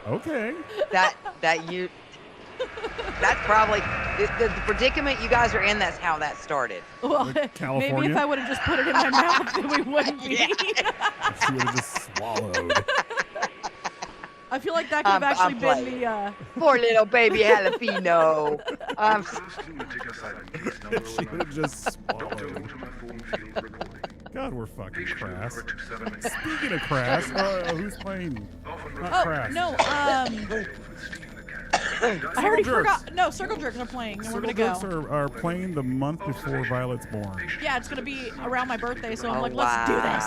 Okay. That you. That's probably the predicament you guys are in. That's how that started. Well, Like maybe California? if I would have just put it in my mouth, then we wouldn't be. She would have just swallowed. I feel like that could have actually been playing. the. Poor little baby jalapeno. She would have just swallowed. God, we're fucking crass. Speaking of crass, who's playing? Not crass. No, I already forgot. No, Circle Jerks are playing, and we're Circle gonna Jerks go. are playing the month before Violet's born. Yeah, it's gonna be around my birthday, so I'm like, let's do this.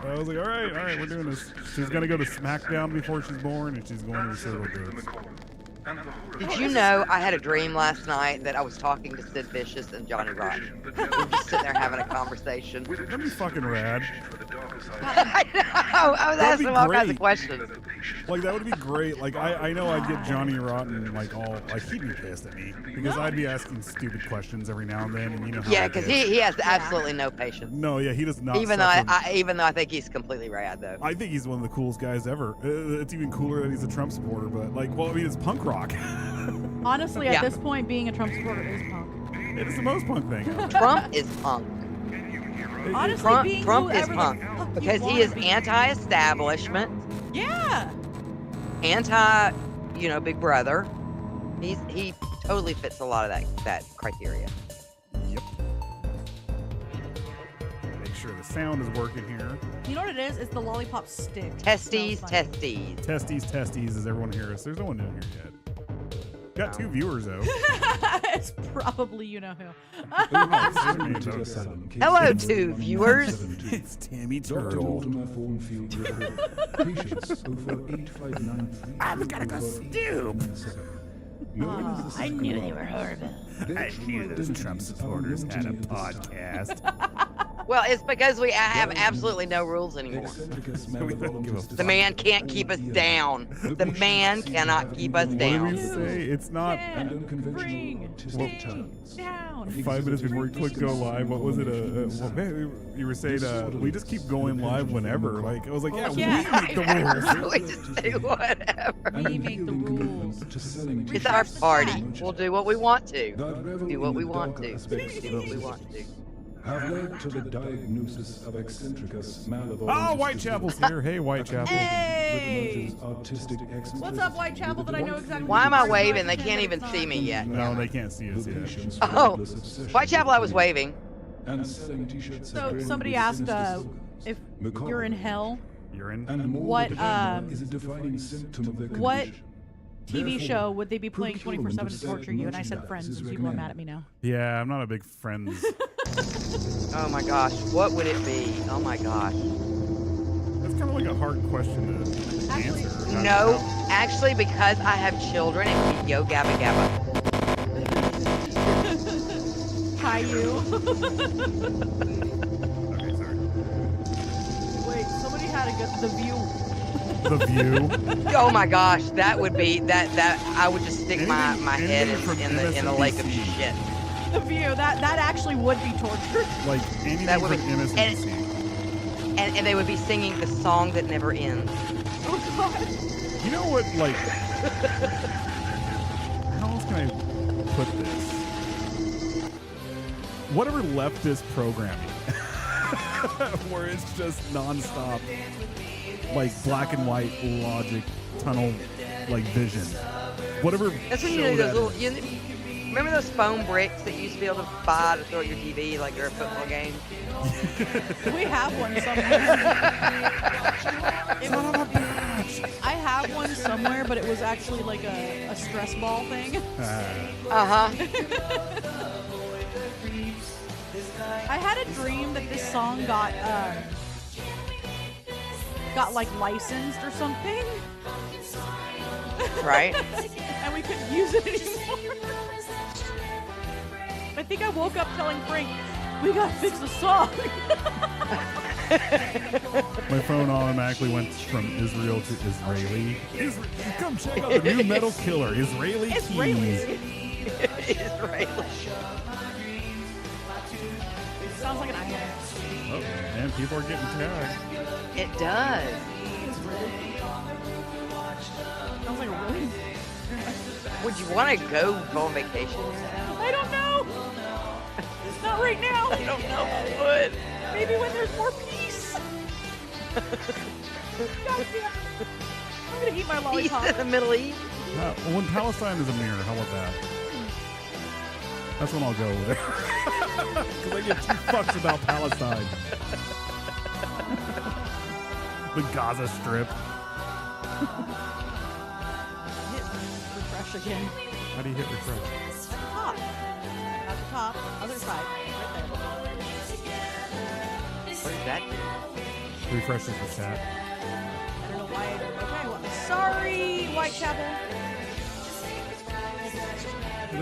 I was like, all right, we're doing this. She's gonna go to SmackDown before she's born, and she's going to Circle Jerks. Did you know I had a dream last night that I was talking to Sid Vicious and Johnny Rotten? We were just sitting there having a conversation. That'd be fucking rad. I know. I was That'd be asking all kinds great. of questions. Like, that would be great. Like, I know I'd get Johnny Rotten, like, all, like, he'd be pissed at me. Because I'd be asking stupid questions every now and then, and you know how Yeah, it because is. he has absolutely no patience. No, yeah, he does not Even though suffer. even though I think he's completely rad though. I think he's one of the coolest guys ever. It's even cooler that he's a Trump supporter, but, like, well, I mean, it's punk rock. Honestly, at Yeah. this point, being a Trump supporter is punk. It is the most punk thing. Trump is punk. Honestly, being Trump is whoever punk the fuck because you he is wanna be. anti-establishment, Yeah. anti, Big Brother. He totally fits a lot of that criteria. Yep. Make sure the sound is working here. You know what it is? It's the lollipop stick. Testes, Smells funny. testes. Testes, does everyone hear us? There's no one in here yet. Got 2 viewers, though. It's probably you know who. Hello, 2 viewers. It's Tammy Dr. Turtle. Ultima phone field report. Patients over 8593. I've got to go stoop. I knew they were horrible. I knew those Trump supporters had a podcast. Well, it's because we have absolutely no rules anymore. We don't give a The man can't keep us down. The man cannot keep us What did we down. say? It's not Bring me down. 5 minutes before we click go live. What was it? Well, man, you were saying we just keep going live whenever. Like I was like, yeah. We make the rules. We just do whatever. We make the rules. It's our party. We'll do what we want to. Do what we want to. Do what we want to. Have led to the diagnosis of eccentricus malevolens. Oh, Whitechapel's here. Hey, Whitechapel. Hey! What's up, Whitechapel? That I know exactly. Why am I waving? They can't even see me yet. No, they can't see us yet. Oh, Whitechapel, I was waving. So somebody asked if you're in hell. You're in. What is a defining symptom of their what condition. TV show would they be playing 24/7 to torture you? And I said Friends, Is since people are mad at me now. Yeah, I'm not a big Friends. Oh my gosh, what would it be? Oh my gosh. That's kind of like a hard question to answer. No, actually, because I have children and we Yo Gabba Gabba. Caillou. Okay, sorry. Wait, somebody had a good The View. The View. Oh my gosh, that would be that I would just stick my head Anything in the lake of MSNBC. shit. The View. That actually would be torture. Like anything That would from be- MSNBC. And they would be singing the song that never ends. Oh God. You know what? Like, how else can I put this? Whatever leftist programming, where it's just nonstop, like black and white logic, tunnel, like vision. Whatever. That's when you show do those that little. is. Remember those foam bricks that you used to be able to buy to throw at your TV like they're a football game? We have one somewhere. I have one somewhere, but it was actually like a stress ball thing. Uh-huh. I had a dream that this song got like licensed or something, Right? and we couldn't use it anymore. I think I woke up telling Frank, we gotta fix the song. My phone automatically went from Israel to Israeli. Come check out the new metal killer, Israeli Keys. Israeli. Sounds like an island. Oh, man, people are getting tagged. It does. Sounds like Would you want to go on vacation? I don't know. Not right now. I don't know if I would. Maybe when there's more peace. God damn. I'm gonna eat my Peace lollipop. in the Middle East. When Palestine is a mirror, how about that? That's when I'll go with. Because I give 2 fucks about Palestine. The Gaza Strip. Hit refresh again. How do you hit refresh? At the top. At the top. Other side. Right What does that do? Refreshes the chat. there. I don't know why. Okay. Well, sorry, Whitechapel.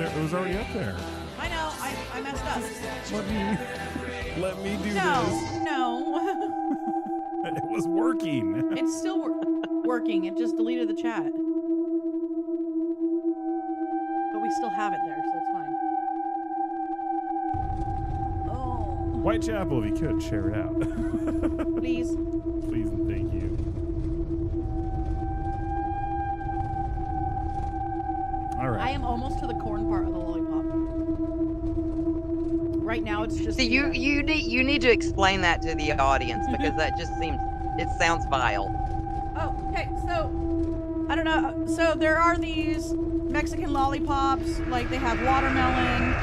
It was already up there. I know. I messed up. Let me do No. this. No. It was working. It's still working. It just deleted the chat. But we still have it there, so it's fine. Oh. Whitechapel, if you could, share it out. Please. Please and thank you. All right. I am almost to the corn part of the lollipop. Right now, it's just. See, you need to explain that to the audience because that just sounds vile. Oh, okay. So, I don't know. So there are these Mexican lollipops. Like they have watermelon,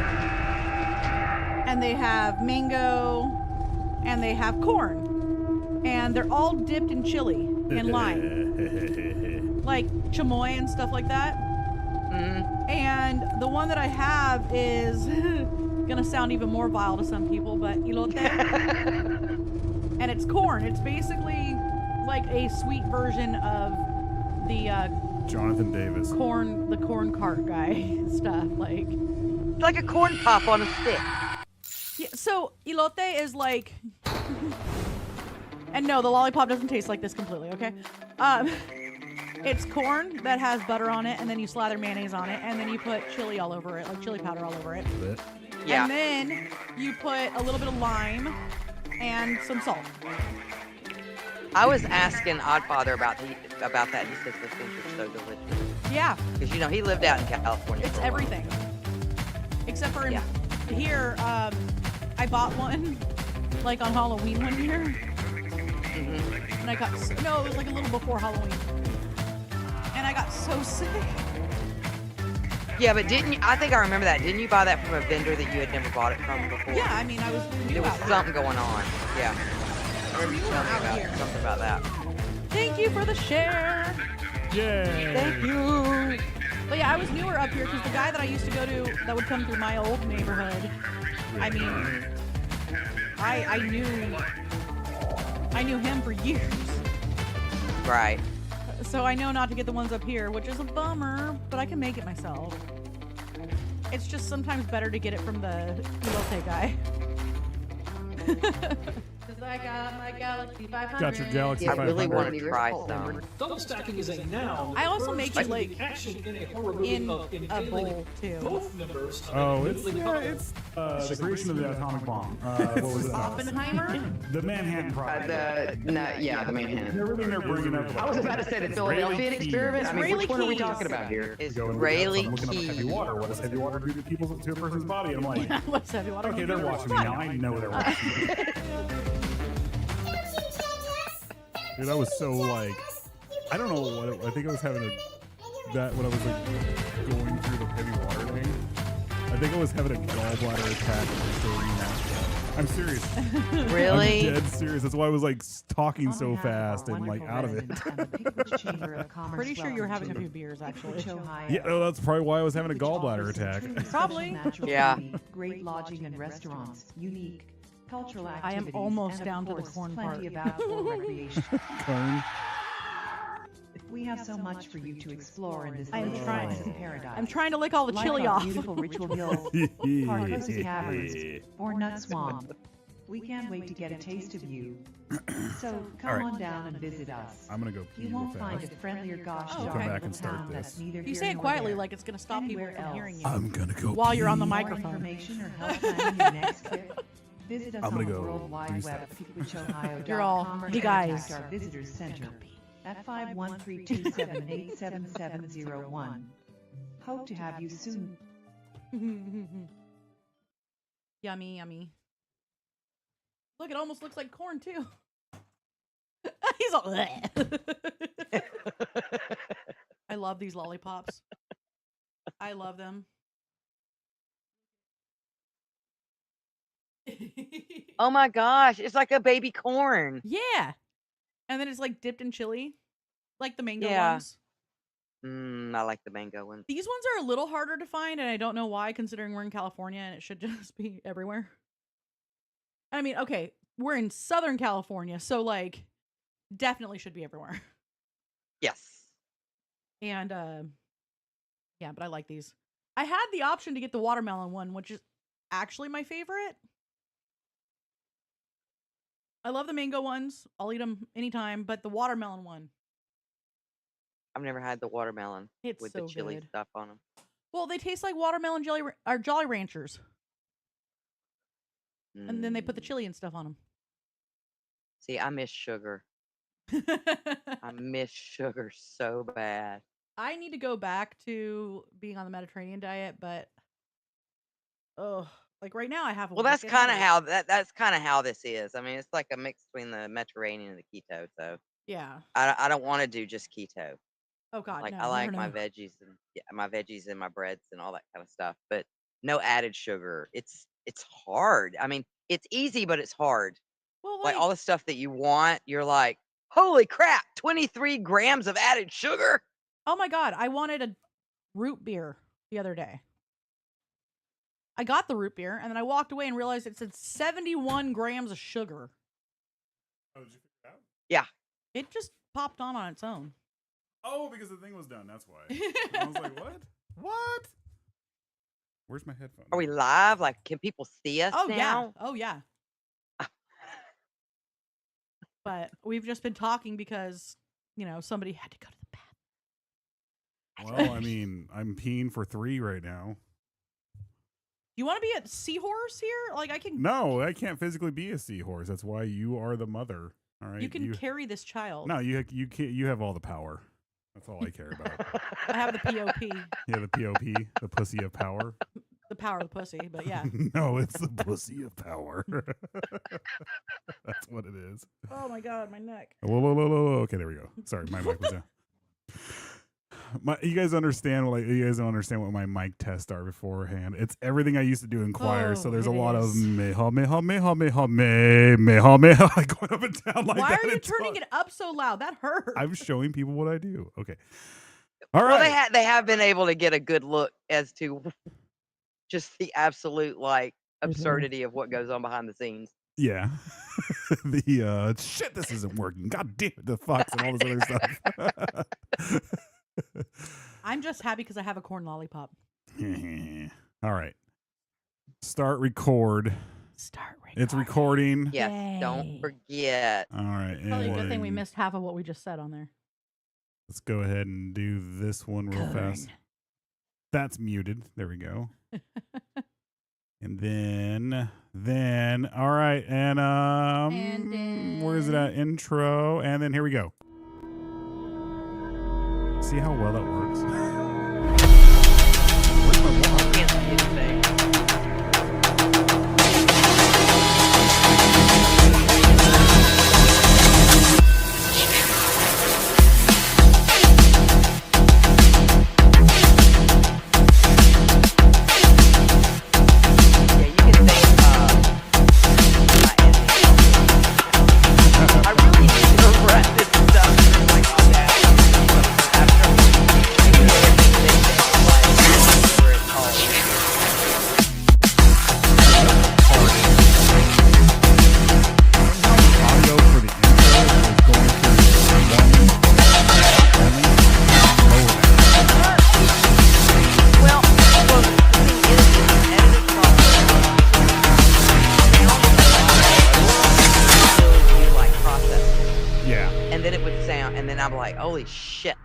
and they have mango, and they have corn, and they're all dipped in chili and lime, like chamoy and stuff like that. Mm. And the one that I have is gonna sound even more vile to some people, but elote. And it's corn. It's basically like a sweet version of the Jonathan Davis. the corn cart guy stuff. Like Like a corn pop on a stick. yeah, so elote is like and no, the lollipop doesn't taste like this completely, okay? It's corn that has butter on it, and then you slather mayonnaise on it, and then you put chili all over it, like chili powder all over it. Yeah. And then you put a little bit of lime and some salt. I was asking Oddfather about that. He says those things are so delicious. Yeah, Because, he lived out in California. it's for a while. everything. Except for Yeah. here, I bought one, like on Halloween one year. Mhm. And I got, no, it was like a little before Halloween. And I got so sick. Yeah, but didn't you? I think I remember that. Didn't you buy that from a vendor that you had never bought it from before? Yeah, I mean, I was new There was out here. something going on. Yeah. I remember you telling me out about here. something about that. Thank you for the share. Yay! Thank you. But yeah, I was newer up here because the guy that I used to go to that would come through my old neighborhood, I mean, I knew him for years. Right. So I know not to get the ones up here, which is a bummer, but I can make it myself. It's just sometimes better to get it from the elote guy. Because I got my Galaxy 500. Got your Galaxy I really 500. want to try some. Double stacking is a noun. I also that make refers it, to like, the action in a horror movie in of a impaling bowl, too. both members of Oh, a it's living couple. the creation of the atomic bomb. What was it? Oppenheimer? The Manhattan Project. The Manhattan. Everything they're bringing up. I was about to say the Philadelphia experiment. I mean, Israeli which one are we keys. talking about here? Israeli I'm looking up heavy key. water. What does heavy water do to a person's body? I'm like, What's heavy water? okay, they're watching me now. I know they're watching me. Dude, I was so like, I don't know what I think I was having that when I was like going through the heavy water thing. I think I was having a gallbladder attack during that. I'm serious. Really? I'm dead serious. That's why I was like talking so fast and like out of it. Pretty sure you were having a few beers, actually. Yeah, no, that's probably why I was having a gallbladder attack. Probably. Yeah. Great lodging and restaurants, unique cultural I activities. am almost and down of to the course, corn plenty part. of outdoor recreation. Kern. We have so much for you to explore in this I am little trying. slice of paradise. I'm trying to lick all the Like chili our off. beautiful Ritual Hills, Carcosa Caverns, or Nut Swamp. We can't wait to get a taste of you. So come right. on down and visit us. I'm gonna go pee You real won't find a fast. friendlier gosh Oh, darn okay. Come back little and start town this. that's neither You here say it nor quietly there. like it's going to stop people Anywhere from else. hearing you. I'm gonna go While you're on the pee. For more microphone. information or help planning your next trip, visit us I'm on gonna the go World do Wide stuff. Web, peakwichohio.com, You're all, or "Hey, guys." contact our visitors center at 513-278-7701. Hope to have you soon. Yummy, yummy. Look, it almost looks like corn too. He's all. I love these lollipops. I love them. Oh my gosh, it's like a baby corn. Yeah. And then it's like dipped in chili, like the mango Yeah. ones. I like the mango ones. These ones are a little harder to find, and I don't know why, considering we're in California and it should just be everywhere. I mean, okay, we're in Southern California, so like, definitely should be everywhere. Yes. And yeah, but I like these. I had the option to get the watermelon one, which is actually my favorite. I love the mango ones. I'll eat them anytime, but the watermelon one, I've never had the watermelon it's with so the chili good. stuff on them. Well, they taste like watermelon jelly or Jolly Ranchers, and then they put the chili and stuff on them. See, I miss sugar. I miss sugar so bad. I need to go back to being on the Mediterranean diet, but like right now I have a Well, that's wicked kind of headache. that's kind of how this is. I mean, it's like a mix between the Mediterranean and the keto. So Yeah. I don't want to do just keto. Oh God, Like no. I like no, my no. veggies and my veggies and my breads and all that kind of stuff, but no added sugar. It's hard. I mean, it's easy, but it's hard. Well, Like like, all the stuff that you want, you're like, holy crap, 23 grams of added sugar. oh my God, I wanted a root beer the other day. I got the root beer, and then I walked away and realized it said 71 grams of sugar. Oh, did you figure it out? Yeah. It just popped on its own. Oh, because the thing was done. That's why. I was like, what? What? Where's my headphone? Are we live? Like, can people see us Oh yeah. now? Oh yeah. But we've just been talking because, somebody had to go to the bathroom. Well, I mean, I'm peeing for 3 right now. You want to be a seahorse here? Like I can. No, I can't physically be a seahorse. That's why you are the mother. All right. You can carry this child. No, you can't. You have all the power. That's all I care about. I have the POP, Yeah, the POP, the pussy of power. the power of the pussy. But yeah. No, it's the pussy of power. That's what it is. Oh my God, my neck. Whoa. Okay, there we go. Sorry, my mic was down. You guys understand? You guys don't understand what my mic tests are beforehand. It's everything I used to do in choir. So there's a lot of meha going up and down like Why that. are you turning it up so loud? That hurts. I'm showing people what I do. Okay. All Well, right. they have been able to get a good look as to just the absolute like absurdity of what goes on behind the scenes. Yeah. The shit, this isn't working. God damn it, the fucks and all this other stuff. I'm just happy because I have a corn lollipop. All right. Start record. Start recording. It's recording. Yes, Yay. don't forget. All right. Probably a good thing we and missed half of what we just said on there. Let's go ahead and do this one real fast. That's muted. There we go. And then, all right. And, where is it at? Intro. And then here we go. See how well that works? Where's my I water? can't see anything. Yeah, you can thank my editing. I really need to run this stuff through like Audacity after where it's called. Audio for the intro is going through Well, the thing is, the editing software, you like process it, yeah. and then it would sound, and then I'm like, holy shit!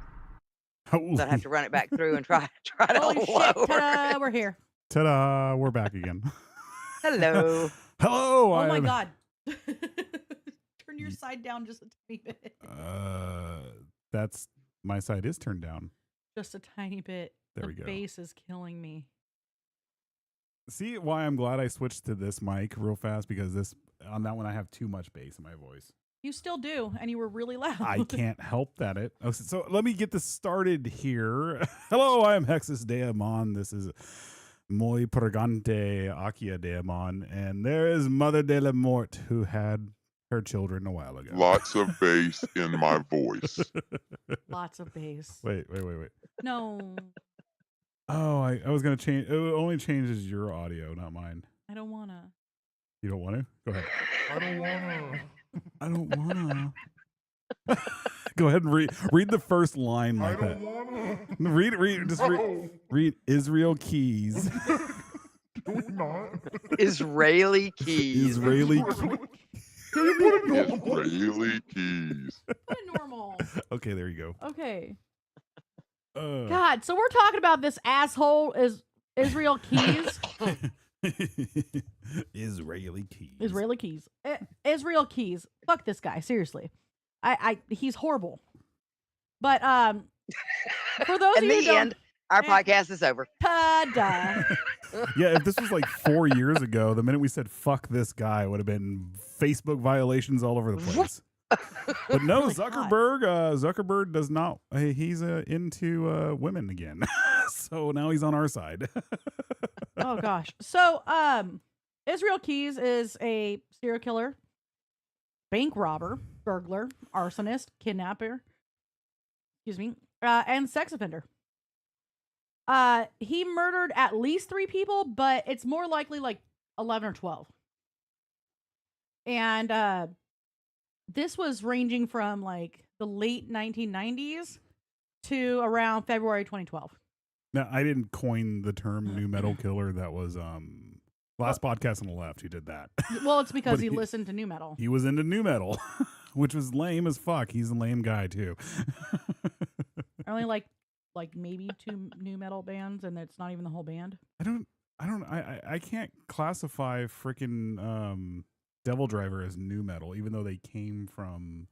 So I have to run it back through and try to Holy shit. lower. Ta-da, we're here. Ta-da! We're back again. Hello. Hello. Oh my I'm- God. Turn your side down just a tiny bit. That's my side is turned down. Just a tiny bit. There the we go. bass is killing me. See why I'm glad I switched to this mic real fast, because this on that one I have too much bass in my voice. You still do, and you were really loud. I can't help that. So let me get this started here. Hello, I'm Hexus Daemon. This is Muy Purgante Akia Daemon, and there is Mother de la Mort, who had her children a while ago. Lots of bass in my voice. Lots of bass. Wait. No, Oh, I was gonna change. It only changes your audio, not mine. I don't wanna. You don't want to? Go ahead. I don't wanna. I don't wanna. Go ahead and read the first line like that. wanna. Read Israel Keys. Israeli keys. Israeli. Israeli keys. Put it normal. Okay, there you go. Okay. Uh, God, so we're talking about this asshole is Israel Keys. Israeli Keys. Israeli Keys. Israel Keys. Fuck this guy. Seriously. He's horrible. But for those In of you who the don't, end, our podcast is over. ta-da. Yeah, if this was like 4 years ago, the minute we said "fuck this guy," it would have been Facebook violations all over the place. But no, Really hot. Zuckerberg does not. He's into women again, so now he's on our side. Oh gosh. So Israel Keys is a serial killer, bank robber, burglar, arsonist, kidnapper, and sex offender. He murdered at least 3 people, but it's more likely like 11 or 12. And this was ranging from like the late 1990s to around February 2012. Now, I didn't coin the term "new metal killer." That was last podcast on the left. Who did that? Well, it's because But he he- listened to new metal. He was into new metal, which was lame as fuck. He's a lame guy too. I only like maybe 2 new metal bands, and it's not even the whole band. I can't classify freaking Devil Driver as new metal, even though they came from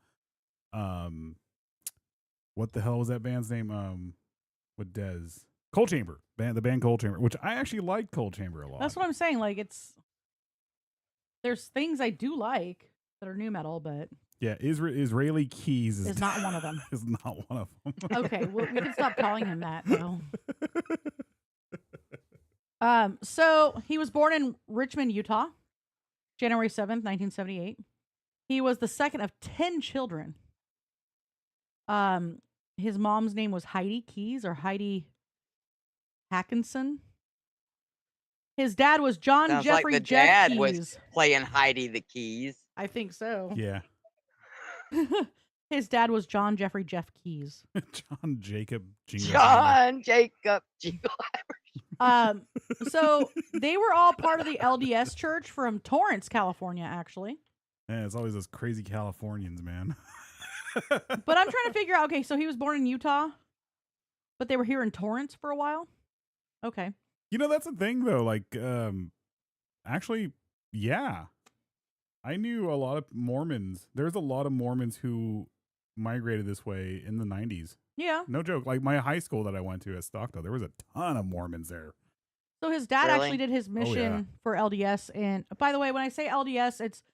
what the hell was that band's name? With Dez. Cold Chamber. The band Cold Chamber, which I actually liked Cold Chamber a lot. That's what I'm saying. Like, there's things I do like that are new metal, but Yeah, Israeli Keys is it's not one of them. is not one of them. Okay, well, we can stop calling him that, though. So he was born in Richmond, Utah, January 7th, 1978. He was the second of 10 children. His mom's name was Heidi Keys or Heidi Hackinson. His dad was John Sounds Jeffrey like the Jeff dad Keys. was playing Heidi the Keys. I think so. Yeah. His dad was John Jeffrey Jeff Keys. John Jacob Jingle. John Jacob Jingle. So they were all part of the LDS Church from Torrance, California, actually. Yeah, it's always those crazy Californians, man. But I'm trying to figure out. Okay, so he was born in Utah, but they were here in Torrance for a while. Okay. You know, that's the thing though. Like, actually, yeah, I knew a lot of Mormons. There's a lot of Mormons who migrated this way in the 90s. Yeah. No joke. Like my high school that I went to at Stockton, there was a ton of Mormons there. So his dad Really? actually did his mission for LDS. And by the way, when I say LDS, it's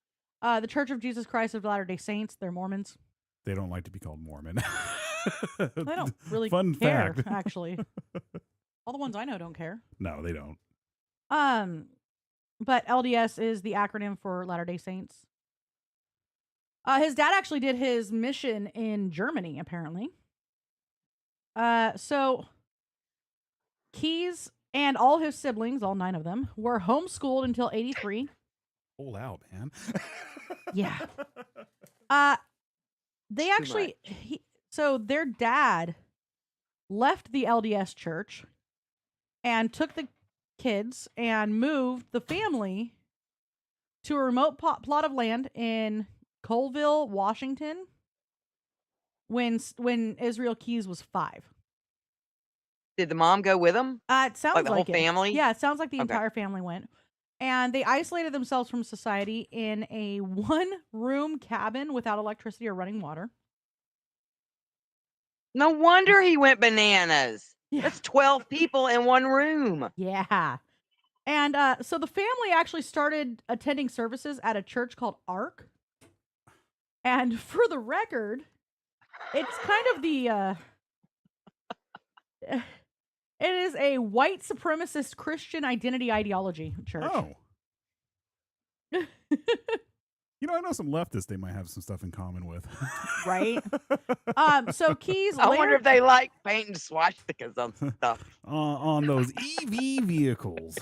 the Church of Jesus Christ of Latter-day Saints. They're Mormons. They don't like to be called Mormon. They don't really Fun care, fact. actually. All the ones I know don't care. No, they don't. But LDS is the acronym for Latter-day Saints. His dad actually did his mission in Germany, apparently. So Keys and all his siblings, all 9 of them, were homeschooled until 83. Hold out, man. Yeah. They Too actually, so their dad left the LDS church and took the kids and moved the family to a remote plot of land in Colville, Washington, when Israel Keys was 5. Did the mom go with him? It sounds Like the whole it. family? Yeah, it sounds like the Okay. entire family went. And they isolated themselves from society in a 1-room cabin without electricity or running water. No wonder he went bananas. Yeah. That's 12 people in one room. Yeah. And so the family actually started attending services at a church called Ark. And for the record, it's kind of the it is a white supremacist Christian identity ideology church. Oh. I know some leftists they might have some stuff in common with. Right? So Keys I later wonder if they like painting swastikas on stuff. On those EV vehicles.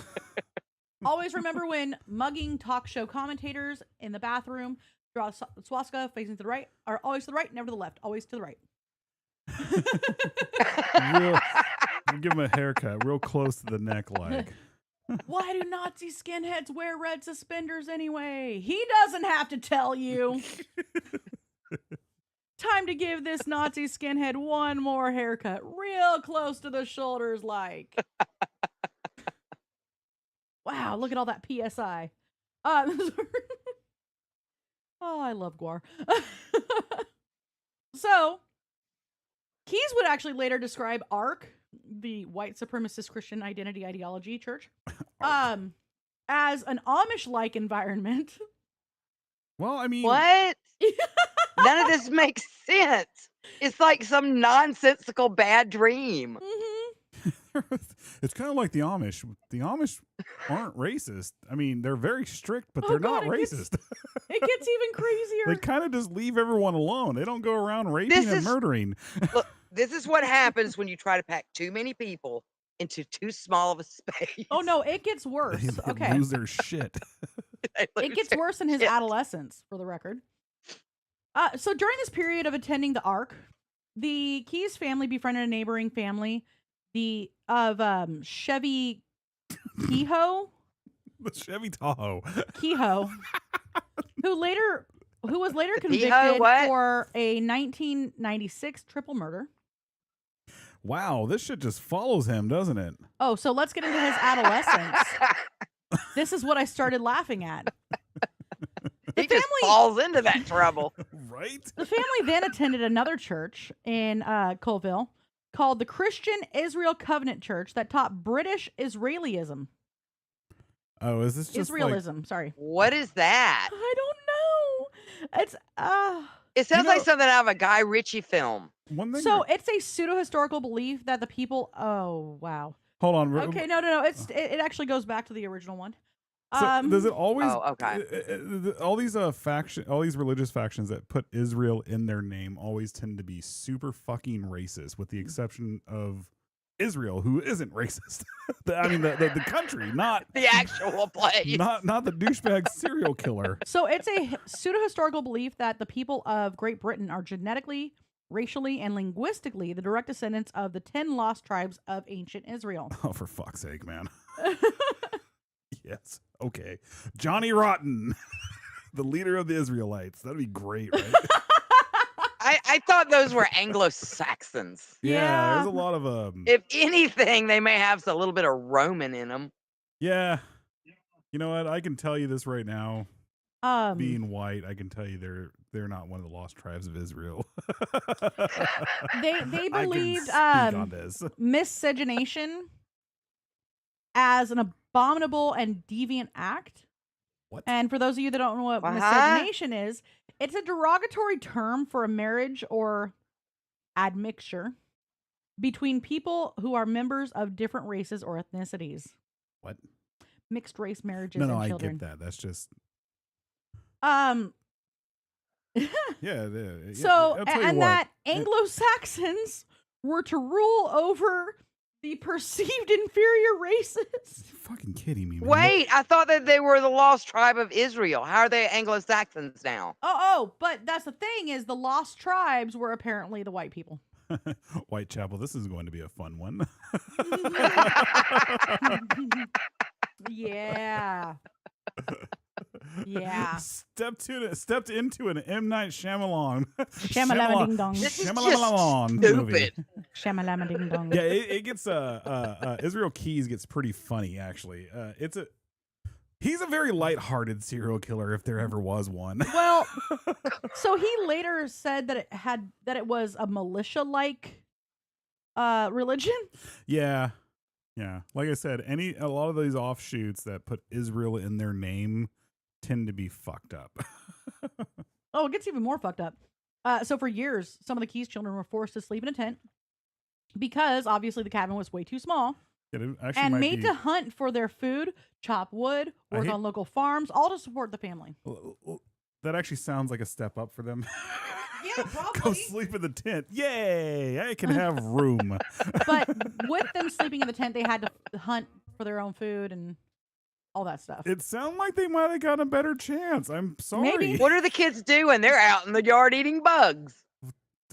always remember when mugging talk show commentators in the bathroom, draw a swastika facing to the right, or always to the right, never to the left, always to the right. Give him a haircut real close to the neck, like. Why do Nazi skinheads wear red suspenders anyway? He doesn't have to tell you. Time to give this Nazi skinhead one more haircut, real close to the shoulders, like. Wow, look at all that PSI. Oh, I love Guar. So, Keys would actually later describe ARC, the white supremacist Christian identity ideology church, as an Amish-like environment. Well, I mean, What? None of this makes sense. It's like some nonsensical bad dream. it's kind of like the Amish. The Amish aren't racist. I mean, they're very strict, but Oh, they're God, not it gets- racist. It gets even crazier. They kind of just leave everyone alone. They don't go around raping and is- murdering. Look, this is what happens when you try to pack too many people into too small of a space. Oh no, it gets worse. They Okay. lose their shit. They It lose gets their worse in his shit. adolescence, for the record. So during this period of attending the Ark, the Keys family befriended a neighboring family, of Chevy Kehoe, The Chevy Tahoe. Kehoe, who was later The convicted Kehoe what? for a 1996 triple murder. Wow, this shit just follows him, doesn't it? Oh, so let's get into his adolescence. This is what I started laughing at. He just falls into that trouble. Right? The family then attended another church in Colville called the Christian Israel Covenant Church that taught British Israelism. Oh, is this just like, Israelism, sorry. What is that? I don't know. It's It sounds know- like something out of a Guy Ritchie film. one thing? so it's a pseudo-historical belief that the people wow. Hold on. Okay, no. It actually goes back to the original one. So does it always? Oh, okay. All these all these religious factions that put Israel in their name always tend to be super fucking racist, with the exception of Israel, who isn't racist. I mean, the country, not The actual place. not the douchebag serial killer. So it's a pseudo-historical belief that the people of Great Britain are genetically, racially, and linguistically the direct descendants of the 10 lost tribes of ancient Israel. Oh, for fuck's sake, man. Yes. Okay. Johnny Rotten, the leader of the Israelites. That'd be great, right? I thought those were Anglo-Saxons. Yeah. There's a lot of If anything, they may have a little bit of Roman in them. Yeah. You know what? I can tell you this right now. Being white, I can tell you they're not one of the lost tribes of Israel. They I can believed speak on this. miscegenation as an abominable and deviant act. What? And for those of you that don't know what Uh-huh. miscegenation is, it's a derogatory term for a marriage or admixture between people who are members of different races or ethnicities. What? Mixed race marriages No, and I children. get that. That's just yeah. So, I'll tell you and what. that Anglo-Saxons were to rule over the perceived inferior races. You fucking kidding me, man? Wait, I thought that they were the lost tribe of Israel. How are they Anglo-Saxons now? But that's the thing is the lost tribes were apparently the white people. Whitechapel, this is going to be a fun one. Yeah. Yeah. Stepped into an M. Night Shyamalan. Shamalama ding dong. This is just Shyamalan movie. stupid. Shamalama ding dong. Yeah, it gets Israel Keys gets pretty funny actually. He's a very lighthearted serial killer if there ever was one. Well, so he later said that it was a militia-like religion. Yeah. Yeah. Like I said, a lot of these offshoots that put Israel in their name tend to be fucked up. Oh, it gets even more fucked up. So for years, some of the Keys children were forced to sleep in a tent because obviously the cabin was way too small It actually and might made be, to hunt for their food, chop wood, work hate- on local farms, all to support the family. that actually sounds like a step up for them. Yeah, Go sleep in the tent. Yay! I can have room. But with them sleeping in the tent, they had to hunt for their own food and all that stuff. It sounded like they might have gotten a better chance. I'm sorry. Maybe. What are the kids doing? They're out in the yard eating bugs.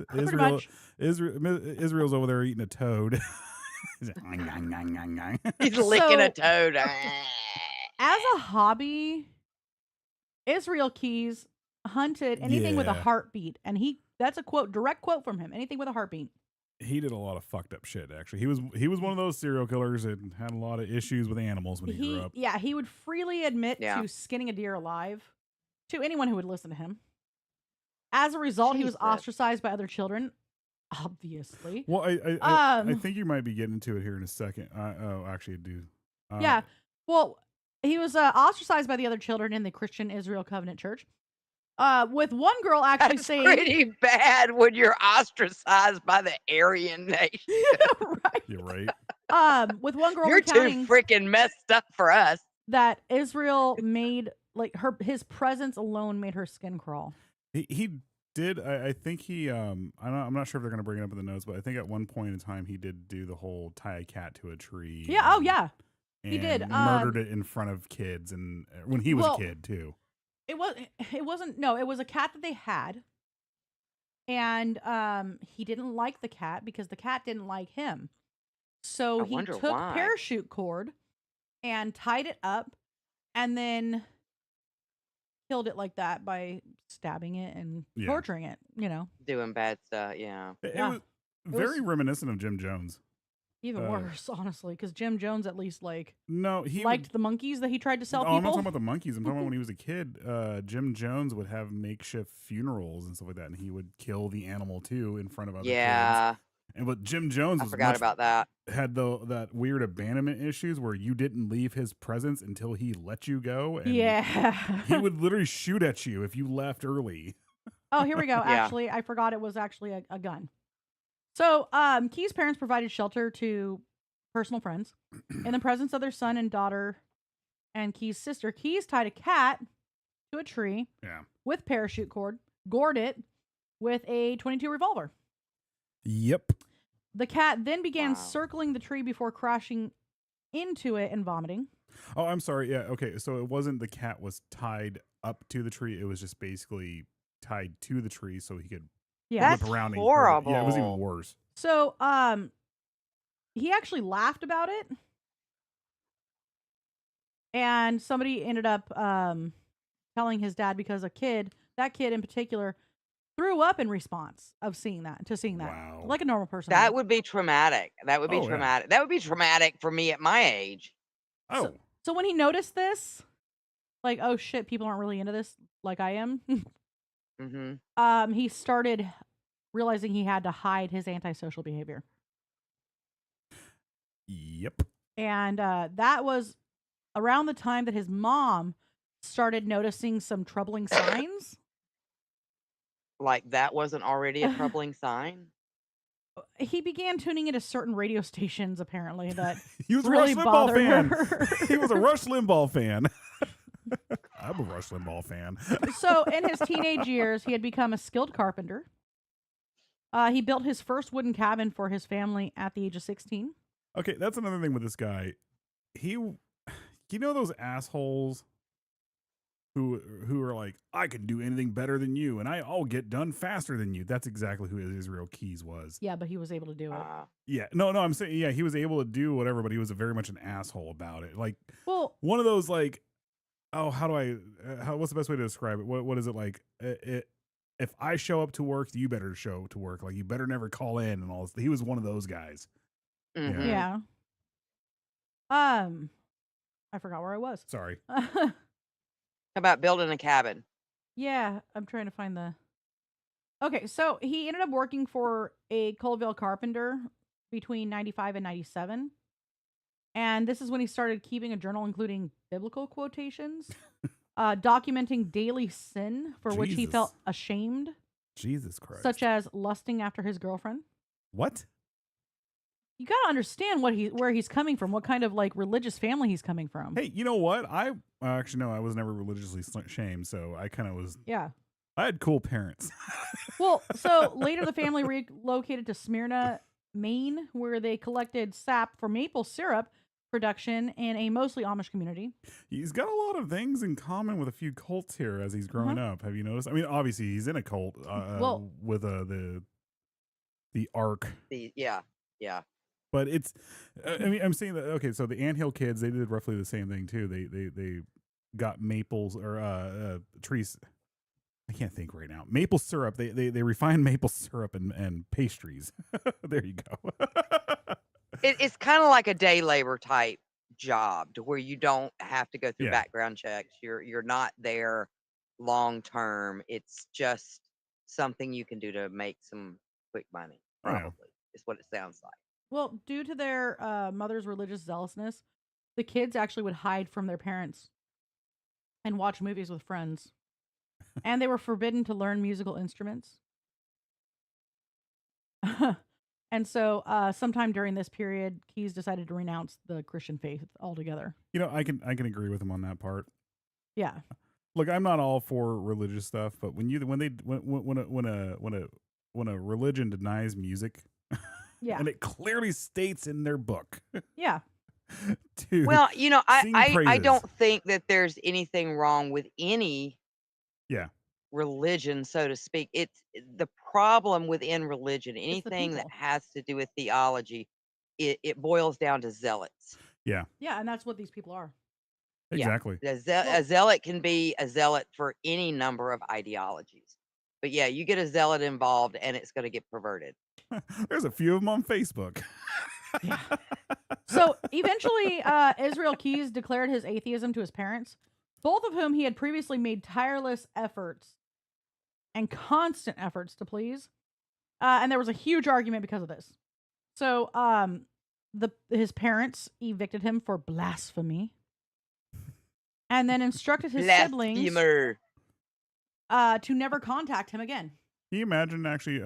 Pretty much. Israel's over there eating a toad. He's licking a So- toad. As a hobby, Israel Keys hunted anything with a Yeah. heartbeat, and that's a quote, direct quote from him. Anything with a heartbeat. He did a lot of fucked up shit. Actually, he was one of those serial killers that had a lot of issues with animals when he grew up. Yeah, he would freely admit Yeah. to skinning a deer alive to anyone who would listen to him. As a result, he was Jesus. ostracized by other children, obviously. Well, I Um, think you might be getting into it here in a second. Actually, I do. Yeah. Well, he was ostracized by the other children in the Christian Israel Covenant Church. With one girl actually That's saying, pretty bad when you're ostracized by the Aryan nation. right? You're right. With one girl You're too recounting freaking messed up for us. that Israel made his presence alone made her skin crawl. He did. I think he. I'm not sure if they're gonna bring it up in the notes, but I think at one point in time he did do the whole tie a cat to a tree. Yeah. Oh and- yeah. He did, and murdered it in front of kids, and when he was Well, a kid too. It wasn't. No, it was a cat that they had, and he didn't like the cat because the cat didn't like him. So I he wonder took why. parachute cord and tied it up, and then killed it like that by stabbing it and Yeah. torturing it. You know, Doing bad stuff, yeah. It Yeah. was very reminiscent of Jim Jones. even worse, honestly, because Jim Jones at least No, he liked the monkeys that he tried to sell I'm not people. talking about the monkeys. I'm talking about when he was a kid. Jim Jones would have makeshift funerals and stuff like that, and he would kill the animal too in front of other kids. Yeah, And but Jim Jones I was forgot much- about that. had that weird abandonment issues where you didn't leave his presence until he let you go. And Yeah. he would literally shoot at you if you left early. Oh, here we go. Yeah. Actually, I forgot it was actually a gun. So, Key's parents provided shelter to personal friends in the presence of their son and daughter and Key's sister. Key's tied a cat to a tree Yeah. with parachute cord, gored it with a .22 revolver. Yep. The cat then began Wow. circling the tree before crashing into it and vomiting. Oh, I'm sorry. Yeah. Okay. So it wasn't the cat was tied up to the tree. It was just basically tied to the tree so he could Yeah. That's whip around. and- horrible. Yeah, it was even worse. So, he actually laughed about it. And somebody ended up telling his dad because that kid in particular, threw up in response of seeing that. Wow. Like a normal person. That would. would be traumatic. That would be Oh, yeah. traumatic. That would be traumatic for me at my age. Oh, So when he noticed this, like, oh shit, people aren't really into this like I am. Mm-hmm. He started realizing he had to hide his antisocial behavior. yep. And that was around the time that his mom started noticing some troubling signs. Like that wasn't already a troubling sign. He began tuning into certain radio stations, apparently, that He was really a Rush Limbaugh bothered fan. her. He was a Rush Limbaugh fan. I'm a Rush Limbaugh fan. So, in his teenage years, he had become a skilled carpenter. He built his first wooden cabin for his family at the age of 16. Okay, that's another thing with this guy. You know those assholes who are like, I can do anything better than you, and I'll get done faster than you. That's exactly who Israel Keys was. Yeah, but he was able to do it. Yeah, no, I'm saying, yeah, he was able to do whatever, but he was very much an asshole about it. Like Well, one of those, like, oh, what's the best way to describe it? What is it like? If I show up to work, you better show up to work. Like you better never call in and all this. He was one of those guys. Mhm. yeah. I forgot where I was. Sorry. How about building a cabin? Yeah, I'm trying to find the. Okay, so he ended up working for a Colville carpenter between 95 and 97. And this is when he started keeping a journal including biblical quotations, documenting daily sin for which he Jesus. felt ashamed, Jesus Christ. such as lusting after his girlfriend. What? You got to understand where he's coming from, what kind of like religious family he's coming from. Hey, you know what? Actually, no, I was never religiously shamed, so I kind of was. Yeah. I had cool parents. Well, so later the family relocated to Smyrna, Maine, where they collected sap for maple syrup production in a mostly Amish community. He's got a lot of things in common with a few cults here as he's growing up. Have you noticed? I mean, obviously he's in a cult Well- with the Ark. Yeah. But it's, I mean, I'm saying that, okay, so the Anthill kids, they did roughly the same thing too. They got maples or trees. I can't think right now. Maple syrup. They refined maple syrup and pastries. There you go. It's kind of like a day labor type job to where you don't have to go through Yeah. background checks. You're not there long term. It's just something you can do to make some quick money. Yeah. Probably is what it sounds like. Well, due to their mother's religious zealousness, the kids actually would hide from their parents and watch movies with friends. And they were forbidden to learn musical instruments. And so sometime during this period, Keyes decided to renounce the Christian faith altogether. You know, I can agree with him on that part. Yeah. Look, I'm not all for religious stuff, but when a religion denies music, Yeah. and it clearly states in their book, Yeah. to Well, you know, sing I praises. don't think that there's anything wrong with any Yeah. religion, so to speak. It's the problem within religion, anything that people. has to do with theology, it boils down to zealots. Yeah. And that's what these people are. Yeah. Exactly. A zealot can be a zealot for any number of ideologies. But yeah, you get a zealot involved and it's going to get perverted. There's a few of them on Facebook. So eventually, Israel Keyes declared his atheism to his parents, both of whom he had previously made tireless efforts and constant efforts to please. And there was a huge argument because of this. So his parents evicted him for blasphemy and then instructed his siblings Blasphemer. to never contact him again. Can you imagine? Actually,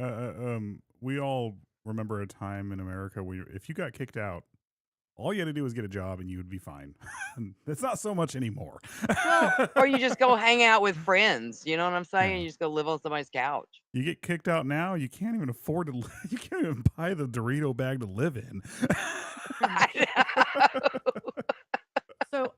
we all remember a time in America where if you got kicked out, all you had to do was get a job and you would be fine. It's not so much anymore. Or you just go hang out with friends. You know what I'm saying? Yeah. You just go live on somebody's couch. You get kicked out now, you can't even afford to. You can't even buy the Dorito bag to live in. So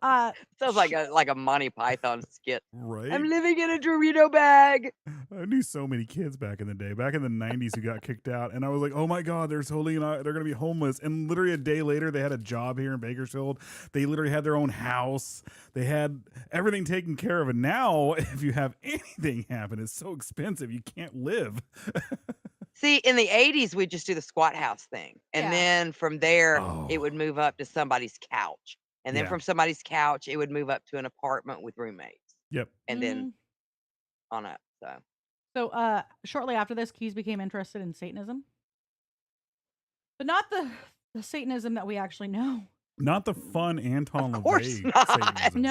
Sounds like a Monty Python skit. Right? I'm living in a Dorito bag. I knew so many kids back in the day, back in the 90s, who got kicked out, and I was like, "Oh my God, they're going to be homeless." And literally a day later, they had a job here in Bakersfield. They literally had their own house. They had everything taken care of. And now, if you have anything happen, it's so expensive you can't live. See, in the 80s, we'd just do the squat house thing. And Yeah. then from there, Oh. it would move up to somebody's couch. And then Yeah. from somebody's couch, it would move up to an apartment with roommates. Yep. And then on up. So shortly after this, Keyes became interested in Satanism. But not the Satanism that we actually know. Not the fun Anton Of course LaVey not. Satanism.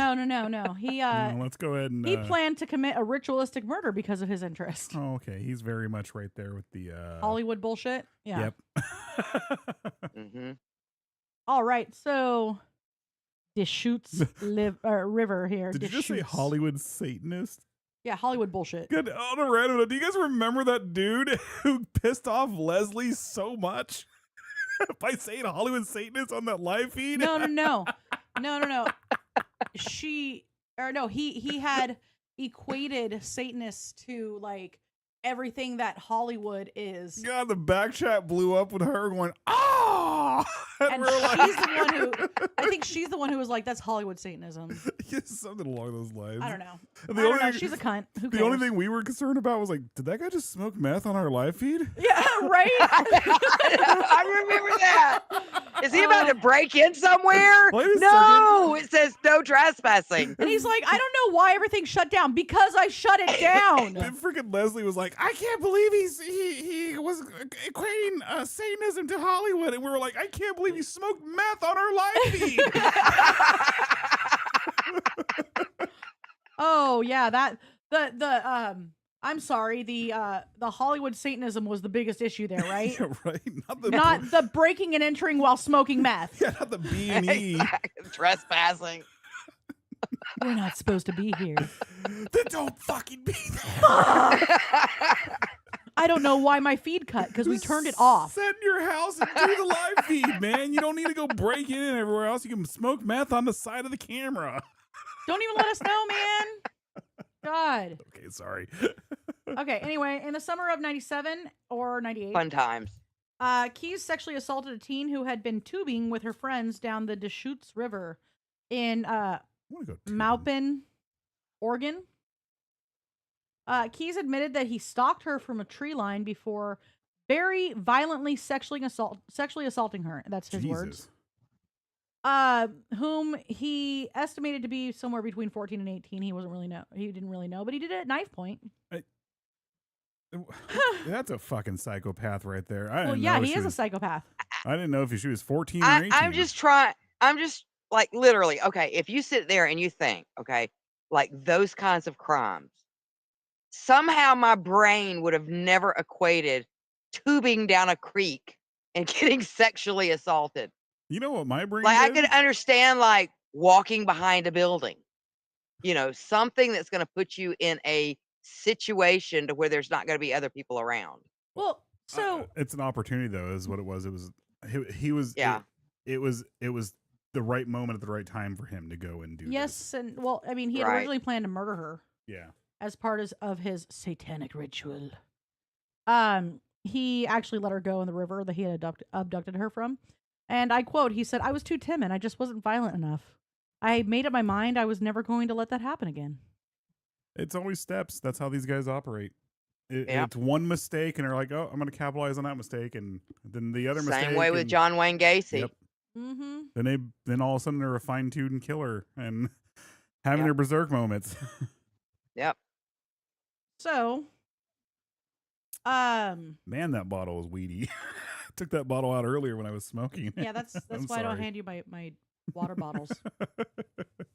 No. He No, let's go ahead and. he planned to commit a ritualistic murder because of his interest. Oh, okay. He's very much right there with the. Hollywood bullshit. Yeah. Yep. hmm All right. So Deschutes River here. Did you just say Deschutes. Hollywood Satanist? Yeah, Hollywood bullshit. Good. On a random note, do you guys remember that dude who pissed off Leslie so much by saying Hollywood Satanist on that live feed? No. He had equated Satanists to like everything that Hollywood is. God, the back chat blew up with her going, "Ah!" and we're like- she's the one who. I think she's the one who was like, "That's Hollywood Satanism." Yeah, something along those lines. I don't know. And I don't know. She's a cunt. Who cares? the only thing we were concerned about was like, did that guy just smoke meth on our live feed? Yeah, right. I remember that. Is he about to break in somewhere? Wait a No, it says no trespassing. And he's like, I don't know why everything's shut down because I shut it down. And freaking Leslie was like, I can't believe he was equating Satanism to Hollywood, and we were like, I can't believe he smoked meth on our live feed. Oh yeah, that the I'm sorry, the Hollywood Satanism was the biggest issue there, right? Yeah, right. Not the breaking and entering while smoking meth. Yeah, not the B&E. Exactly. Trespassing. We're not supposed to be here. Then don't fucking be there. I don't know why my feed cut because we turned it off. Sit in your house and do the live feed, man. You don't need to go break in everywhere else. You can smoke meth on the side of the camera. Don't even let us know, man. God. Okay, sorry. Okay, anyway, in the summer of 97 or 98, Fun times. Keyes sexually assaulted a teen who had been tubing with her friends down the Deschutes River in I want to go tubing. Maupin, Oregon. Keyes admitted that he stalked her from a tree line before very violently sexually assaulting her. That's his words. Whom he estimated to be somewhere between 14 and 18. He didn't really know, but he did it at knife point. That's a fucking psychopath right there. Well, yeah, he is a psychopath. I didn't know if she was 14 or 18. I'm just like literally, okay, if you sit there and you think, okay, like those kinds of crimes, somehow my brain would have never equated tubing down a creek and getting sexually assaulted. You know what my brain Like I did? could understand like walking behind a building, something that's going to put you in a situation to where there's not going to be other people around. Well, so it's an opportunity though, is what it was. It was he was Yeah. It was the right moment at the right time for him to go and do yes, this. and well, I mean, he had Right. originally planned to murder her Yeah. as part of his satanic ritual. He actually let her go in the river that he had abducted her from. And I quote, he said, "I was too timid. I just wasn't violent enough. I made up my mind I was never going to let that happen again." It's always steps. That's how these guys operate. Yeah. It's one mistake, and they're like, "Oh, I'm going to capitalize on that mistake," and then the other mistake. Same way with and- John Wayne Gacy. Yep. Mm-hmm. Then all of a sudden they're a fine-tuned killer and having Yep. their berserk moments. Yep. So, Man, that bottle was weedy. Took that bottle out earlier when I was smoking. yeah, that's I'm why I don't sorry. hand you my water bottles.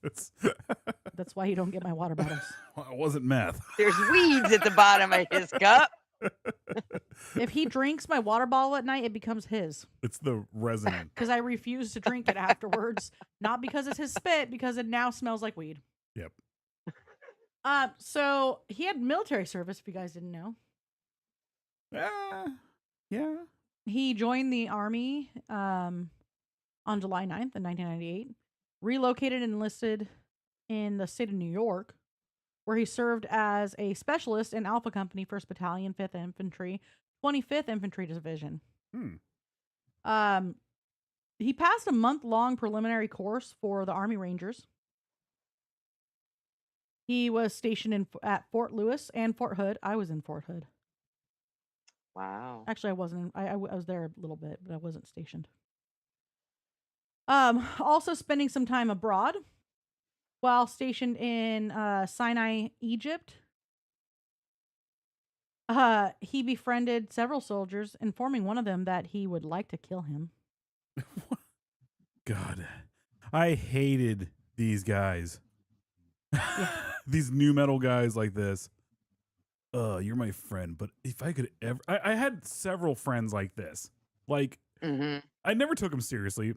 It's That's why you don't get my water bottles. well, it wasn't meth. There's weeds at the bottom of his cup. If he drinks my water bottle at night, it becomes his. It's the resin. Because I refuse to drink it afterwards. Not because it's his spit, because it now smells like weed. Yep. So he had military service, if you guys didn't know. Yeah. He joined the Army on July 9th in 1998, relocated and enlisted in the state of New York, where he served as a specialist in Alpha Company, 1st Battalion, 5th Infantry, 25th Infantry Division. He passed a month-long preliminary course for the Army Rangers. He was stationed at Fort Lewis and Fort Hood. I was in Fort Hood. Wow. Actually, I wasn't. I was there a little bit, but I wasn't stationed. Also spending some time abroad while stationed in Sinai, Egypt. He befriended several soldiers, informing one of them that he would like to kill him. God, I hated these guys. Yeah. These new metal guys like this. You're my friend, but if I could ever, I had several friends like this. Like, I never took them seriously.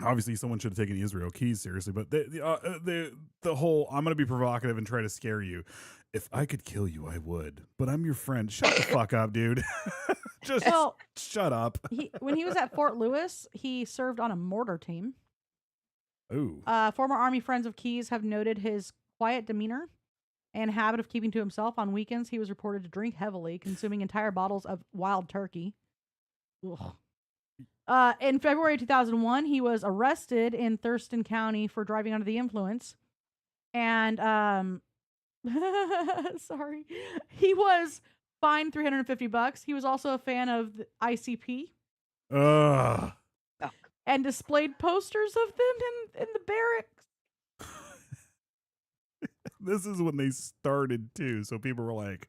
Obviously, someone should have taken Israel Keys seriously, but the whole I'm gonna be provocative and try to scare you. If I could kill you, I would. But I'm your friend. Shut the fuck up, dude. Just Well, shut up. when he was at Fort Lewis, he served on a mortar team. Ooh. Former Army friends of Keyes have noted his quiet demeanor and habit of keeping to himself. On weekends, he was reported to drink heavily, consuming entire bottles of wild turkey. Ugh. In February 2001, he was arrested in Thurston County for driving under the influence. And, sorry, he was fined $350. He was also a fan of the ICP Ugh. and displayed posters of them in the barracks. This is when they started too, so people were like,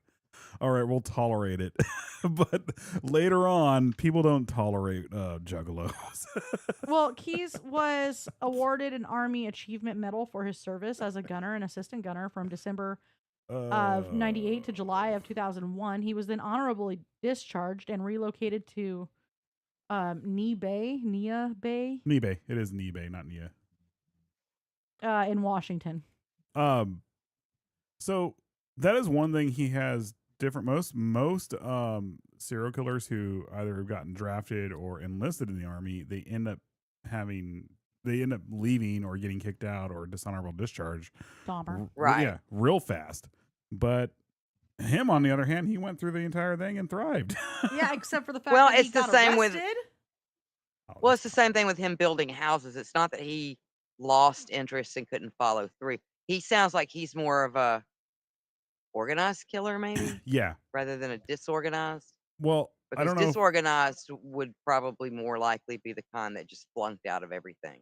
all right, we'll tolerate it. But later on, people don't tolerate juggalos. Well, Keyes was awarded an Army Achievement Medal for his service as a gunner and assistant gunner from December of 98 to July of 2001. He was then honorably discharged and relocated to Nia Bay, Nibe. It is Nibe, not Nia. in Washington. So that is one thing he has different. Most serial killers who either have gotten drafted or enlisted in the Army, they end up leaving or getting kicked out or dishonorable discharge. Dahmer. Right. Yeah, real fast. But him, on the other hand, he went through the entire thing and thrived. Yeah, except for the fact Well, that he it's the got same with- arrested. Well, it's the same thing with him building houses. It's not that he lost interest and couldn't follow through. He sounds like he's more of a organized killer, maybe, Yeah. rather than a disorganized. Well, I Because don't know. disorganized would probably more likely be the kind that just flunked out of everything.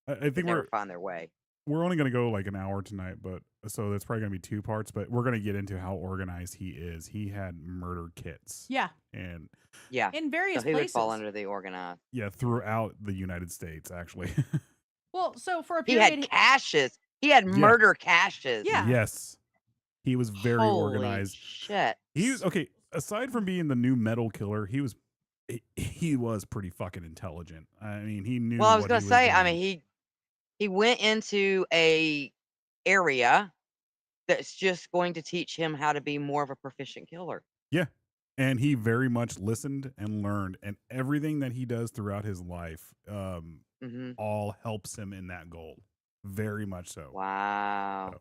I Could think never find their way. we're only going to go like an hour tonight, but so that's probably going to be 2 parts. But we're going to get into how organized he is. He had murder kits, Yeah, and Yeah. in So various he would places. fall under the organized. yeah, throughout the United States, actually. Well, so for a He period, had caches. He had murder caches. Yeah. Yes, he was very Holy organized. shit. He was okay. Aside from being the new metal killer, he was pretty fucking intelligent. I mean, he knew. Well, I was what gonna he say, I doing. mean, he went into a area that's just going to teach him how to be more of a proficient killer. And he very much listened and learned, and everything that he does throughout his life, Hmm all helps him in that goal. Very much so. Wow.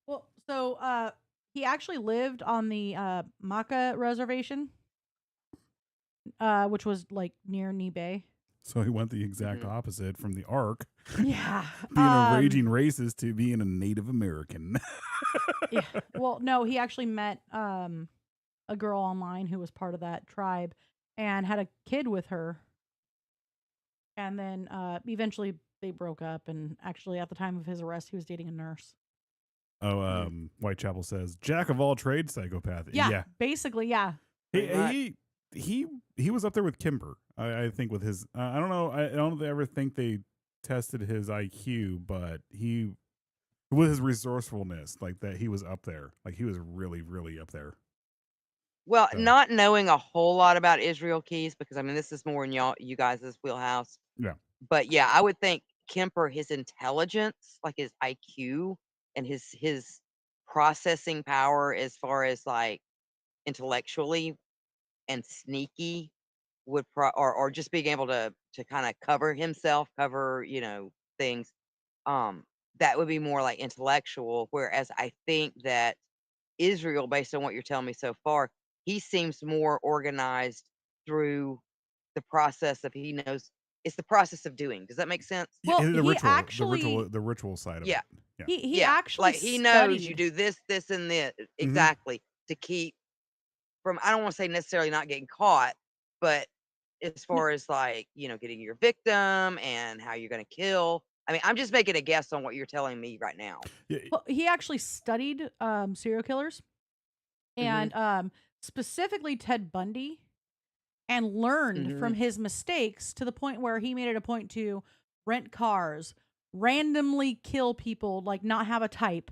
well, so he actually lived on the Maca reservation, which was like near Nibe. So he went the exact Mhm. opposite from the Ark, Yeah, being a raging racist, to being a Native American. Yeah. Well, no, he actually met a girl online who was part of that tribe and had a kid with her. And then eventually they broke up. And actually, at the time of his arrest, he was dating a nurse. Oh, Whitechapel says, "Jack of all trades, psychopath." Yeah, basically, yeah. Pretty much. He was up there with Kimber. I think with his. I don't know. I don't ever think they tested his IQ, but with his resourcefulness, like that, he was up there. Like he was really, really up there. Well, So- not knowing a whole lot about Israel Keys, because I mean, this is more in you guys' wheelhouse. Yeah. But yeah, I would think Kemper, his intelligence, like his IQ and his processing power as far as like intellectually and sneaky would or just being able to kind of cover himself, cover, things. That would be more like intellectual. Whereas I think that Israel, based on what you're telling me so far, he seems more organized through the process of he knows it's the process of doing. Does that make sense? Well, the he ritual, actually- the ritual side of Yeah. it. Yeah. He Yeah, actually like he knows you studied- do this, this, and this Mm-hmm. exactly to keep from. I don't want to say necessarily not getting caught, but as far as like getting your victim and how you're going to kill. I mean, I'm just making a guess on what you're telling me right now. Yeah, Well, he actually studied serial killers and specifically Ted Bundy and learned from his mistakes to the point where he made it a point to rent cars, randomly kill people, like not have a type,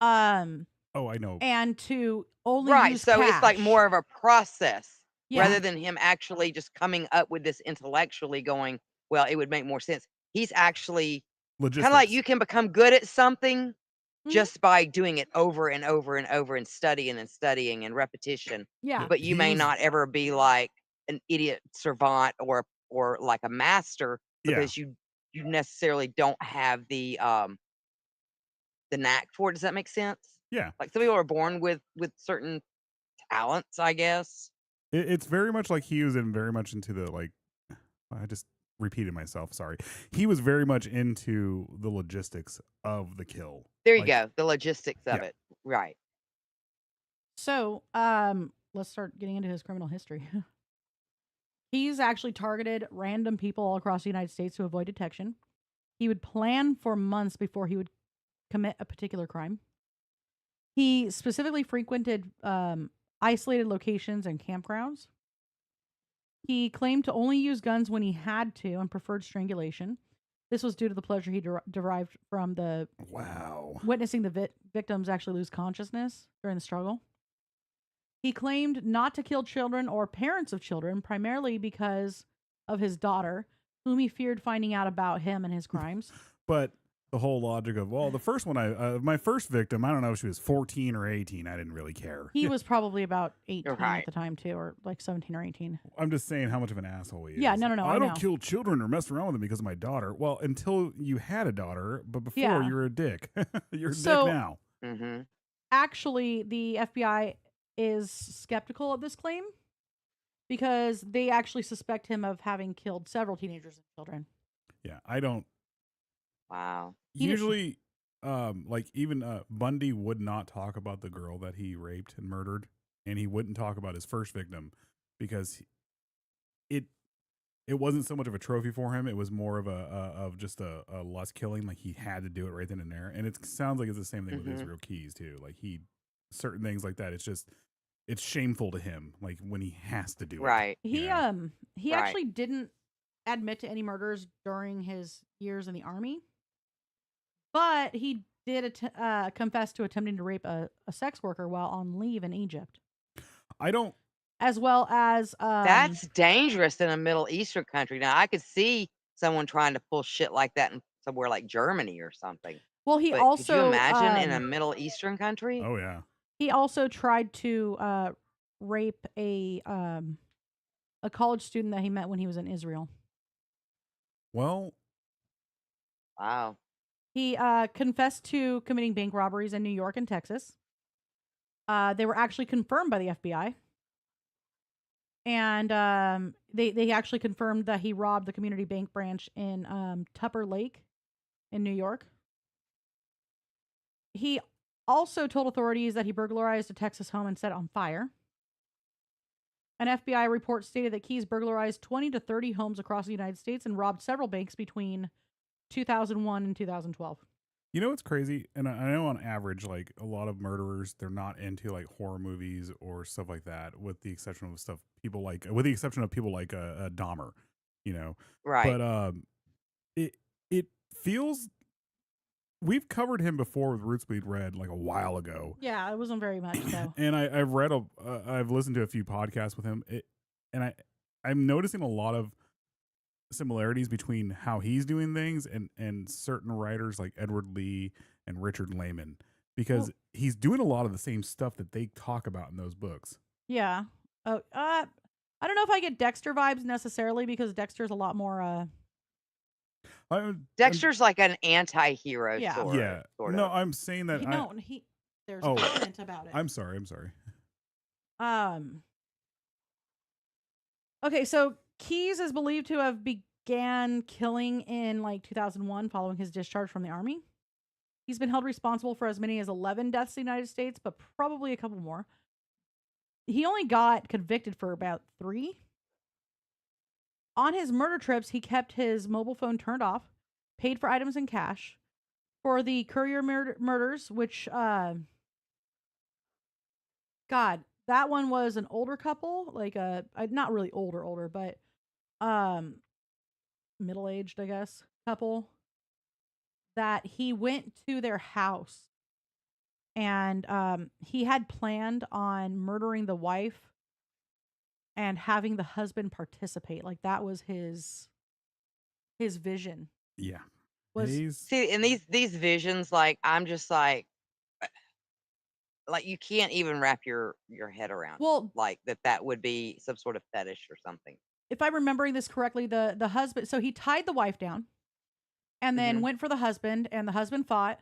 Oh, I know. and to only Right. use So it's like cash. more of a process Yeah. rather than him actually just coming up with this intellectually going, well, it would make more sense. He's actually Logistics. kind of like you can become good at something Mhm. just by doing it over and over and over and studying and repetition. Yeah. But you may He's- not ever be like an idiot savant or like a master Yeah. because you necessarily don't have the knack for it. Does that make sense? Yeah. Like some people are born with certain talents, I guess. It's very much like he was very much into the like I just repeated myself. Sorry. He was very much into the logistics of the kill. There you Like, go. The logistics of yeah. it. Right. So, let's start getting into his criminal history. He's actually targeted random people all across the United States to avoid detection. He would plan for months before he would commit a particular crime. He specifically frequented isolated locations and campgrounds. He claimed to only use guns when he had to and preferred strangulation. This was due to the pleasure he derived from the Wow. witnessing the victims actually lose consciousness during the struggle. He claimed not to kill children or parents of children, primarily because of his daughter, whom he feared finding out about him and his crimes. But the whole logic of, well, the first one, my first victim, I don't know if she was 14 or 18. I didn't really care. He was probably about 18 Right. at the time, too, or like 17 or 18. I'm just saying how much of an asshole he is. Yeah, no, I don't know. kill children or mess around with them because of my daughter. Well, until you had a daughter, but before Yeah. you're a dick. You're a So- dick now. Mm-hmm. Actually, the FBI is skeptical of this claim because they actually suspect him of having killed several teenagers and children. Yeah, I don't. Wow. He did- Usually, like even Bundy would not talk about the girl that he raped and murdered, and he wouldn't talk about his first victim because it wasn't so much of a trophy for him. It was more of of just a lust killing. Like he had to do it right then and there, and it sounds like it's the same thing with Mhm. Israel Keys too. Like certain things like that. It's shameful to him. Like when he has to do it. Right. He Yeah. he Right. actually didn't admit to any murders during his years in the army, but he did confess to attempting to rape a sex worker while on leave in Egypt, I don't. as well as That's dangerous in a Middle Eastern country. Now, I could see someone trying to pull shit like that in somewhere like Germany or something. well, he But also could you imagine in a Middle Eastern country? Oh yeah. he also tried to rape a college student that he met when he was in Israel. Well, Wow. He confessed to committing bank robberies in New York and Texas. They were actually confirmed by the FBI. And they actually confirmed that he robbed the community bank branch in Tupper Lake in New York. He also told authorities that he burglarized a Texas home and set it on fire. An FBI report stated that Keys burglarized 20 to 30 homes across the United States and robbed several banks between 2001 and 2012. you know what's crazy? And I know on average, like a lot of murderers, they're not into like horror movies or stuff like that, with the exception of people like Dahmer, you know. Right. But it feels we've covered him before with Roots Bleed Red like a while ago. Yeah, it wasn't very much though. And I've read I've listened to a few podcasts with him, and I'm noticing a lot of similarities between how he's doing things and certain writers like Edward Lee and Richard Lehman, because he's doing a lot of the same stuff that they talk about in those books. Yeah. Oh, I don't know if I get Dexter vibes necessarily because Dexter's a lot more. Dexter's like an anti-hero Yeah. sort. Yeah. Sort No, of. I'm saying that. There's Oh. evidence about it. I'm sorry. Okay, so Keys is believed to have began killing in like 2001 following his discharge from the army. He's been held responsible for as many as 11 deaths in the United States, but probably a couple more. He only got convicted for about 3. On his murder trips, he kept his mobile phone turned off, paid for items in cash. For the Courier murders, which, God, that one was an older couple, like not really older, but middle-aged, I guess, couple, that he went to their house and he had planned on murdering the wife and having the husband participate. Like that was his vision. Yeah. Was See, and these visions, like I'm just like you can't even wrap your head around. well, Like that would be some sort of fetish or something. if I'm remembering this correctly, the husband, so he tied the wife down and then Mhm. went for the husband, and the husband fought,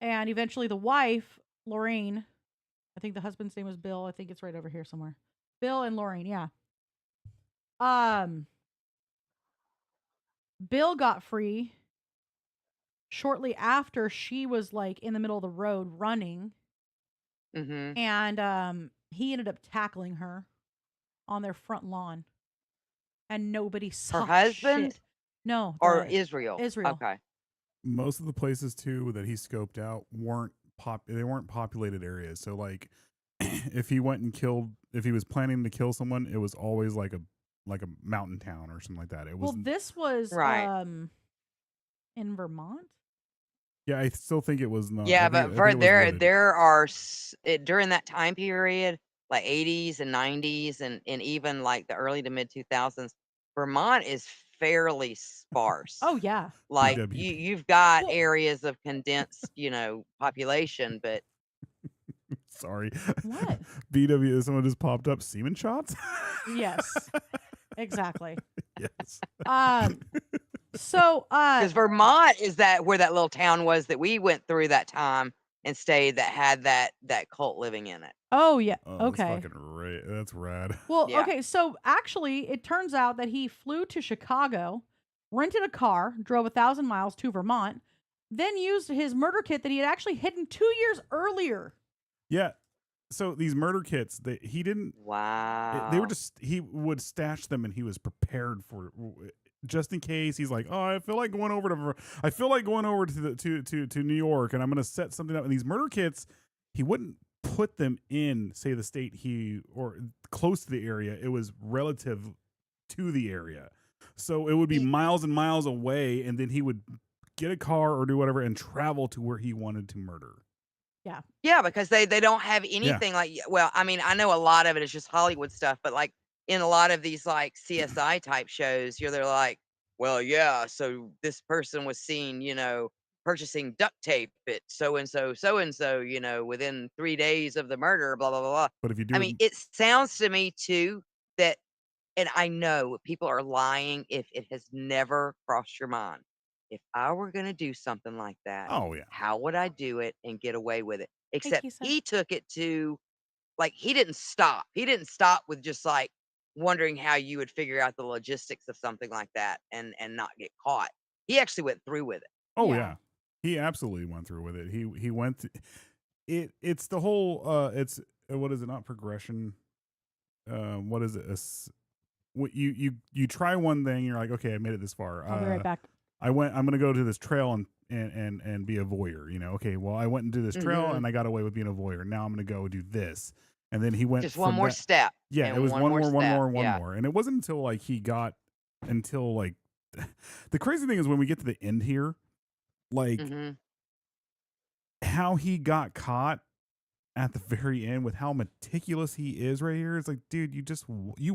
and eventually the wife, Lorraine, I think the husband's name was Bill. I think it's right over here somewhere. Bill and Lorraine, yeah. Bill got free shortly after she was like in the middle of the road running, Mm-hmm. and he ended up tackling her on their front lawn, and nobody saw Her husband shit. No, or the Israel? Israel. Okay. Most of the places too that he scoped out weren't they weren't populated areas. So like if he went and killed, if he was planning to kill someone, it was always like a mountain town or something like that. It Well, was this was Right. in Vermont. yeah, I still think it was not. Yeah, I but think for it was wooded. there are during that time period, like 80s and 90s, and even like the early to mid 2000s, Vermont is fairly sparse. Oh yeah. Like BWP. you've got Well- areas of condensed, population, but Sorry. What? BW, someone just popped up. Semen shots? Yes. Exactly. Yes. So because Vermont is where that little town was that we went through that time and stayed that had that cult living in it. oh yeah. Oh, Okay. That's fucking that's rad. Well, Yeah. okay, so actually, it turns out that he flew to Chicago, rented a car, drove 1,000 miles to Vermont, then used his murder kit that he had actually hidden 2 years earlier. Yeah. So these murder kits, he didn't. Wow. They were just, he would stash them and he was prepared for just in case. He's like, oh, I feel like going over to New York, and I'm gonna set something up. And these murder kits, he wouldn't put them in, say, the state or close to the area. It was relative to the area, so it would be miles and miles away, and then he would get a car or do whatever and travel to where he wanted to murder. Yeah, because they don't have anything like, well, I mean, I know a lot of it is just Hollywood stuff, but like in a lot of these like CSI type shows, they're like, well, yeah, so this person was seen, purchasing duct tape at so and so, within 3 days of the murder, blah blah blah blah. But if you do, I mean, it sounds to me too that, and I know people are lying if it has never crossed your mind. If I were going to do something like that, oh yeah, how would I do it and get away with it? Except Kisa. he took it to, like, he didn't stop. He didn't stop with just like wondering how you would figure out the logistics of something like that and not get caught. He actually went through with it. oh Yeah. yeah, he absolutely went through with it. He went. It's the whole. It's what is it? Not progression. What is it? What you try one thing, you're like, okay, I made it this far. I'll be right back. I'm gonna go to this trail and be a voyeur. Okay, well, I went and do this trail Mhm. and I got away with being a voyeur. Now I'm gonna go do this, and then he went Just one from more that- step. Yeah, and it was one more, yeah. and it wasn't until like the crazy thing is when we get to the end here, like Mhm. how he got caught at the very end with how meticulous he is right here. It's like, dude, he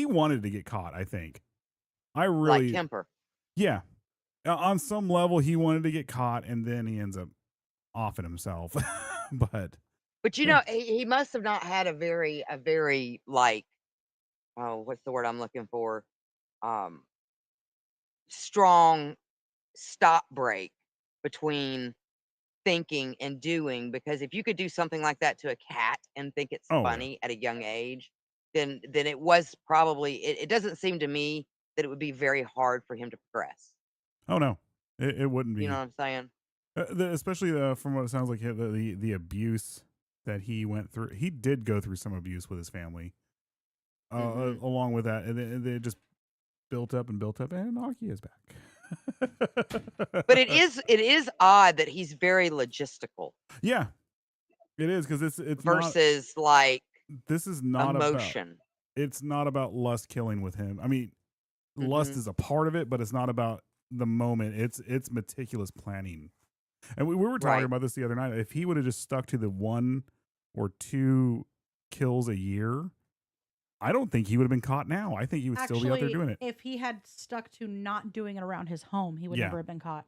wanted to get caught. I think I really Like Kemper. yeah. On some level, he wanted to get caught, and then he ends up offing himself. But But Yeah. he must have not had a very like, oh, what's the word I'm looking for? Um, strong stop break between thinking and doing, because if you could do something like that to a cat and think it's Oh, yeah. funny at a young age, then it was probably, it doesn't seem to me that it would be very hard for him to progress. oh no, it wouldn't be. You know what I'm saying? Especially from what it sounds like, the abuse that he went through. He did go through some abuse with his family. Mhm. Along with that, and then it just built up, and Aki is back. But it is odd that he's very logistical Yeah, it is because it's not. versus like This is not emotion. it's not about lust killing with him. I mean, lust Mhm. is a part of it, but it's not about the moment. It's meticulous planning. And we were talking Right. about this the other night. If he would have just stuck to the 1 or 2 kills a year, I don't think he would have been caught now. I think he would still be out there doing it. If he had stuck to not doing it around his home, he would Yeah. never have been caught.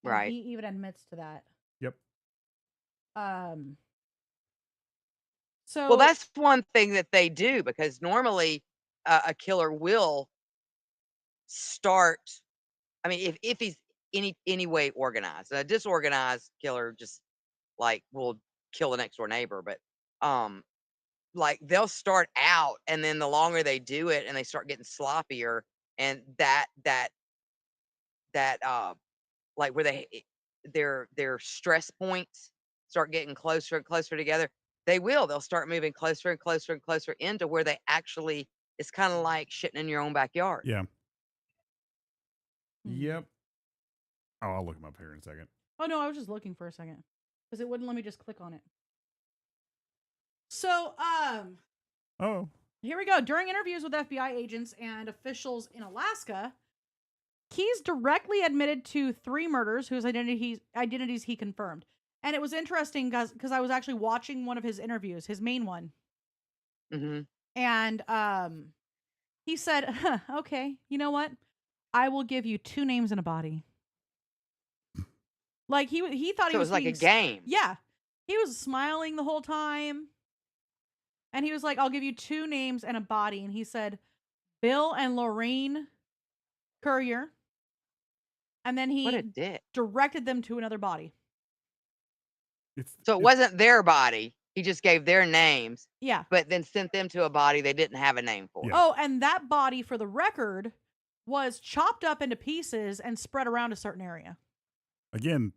And Right. he even admits to that. Yep. So Well, that's one thing that they do, because normally a killer will start. I mean, if he's any way organized, a disorganized killer just like will kill the next door neighbor, but like they'll start out, and then the longer they do it, and they start getting sloppier, and that that like where their stress points start getting closer and closer together, they'll start moving closer and closer and closer into where they actually, it's kind of like shitting in your own backyard. Yeah. Hmm. Yep. Oh, I'll look him up here in a second. Oh no, I was just looking for a second because it wouldn't let me just click on it. So, Oh. here we go. During interviews with FBI agents and officials in Alaska, Keyes directly admitted to 3 murders whose identities he confirmed. And it was interesting because I was actually watching one of his interviews, his main one. Mm-hmm. And he said, huh, okay, you know what? I will give you 2 names and a body. Like he thought So he it was was like a being game. Yeah. He was smiling the whole time. And he was like, I'll give you 2 names and a body. And he said, Bill and Lorraine Courier. And then What a he dick. directed them to another body. So it wasn't their body. He just gave their names, Yeah. but then sent them to a body they didn't have a name for. Yeah. Oh, and that body, for the record, was chopped up into pieces and spread around a certain area. Again,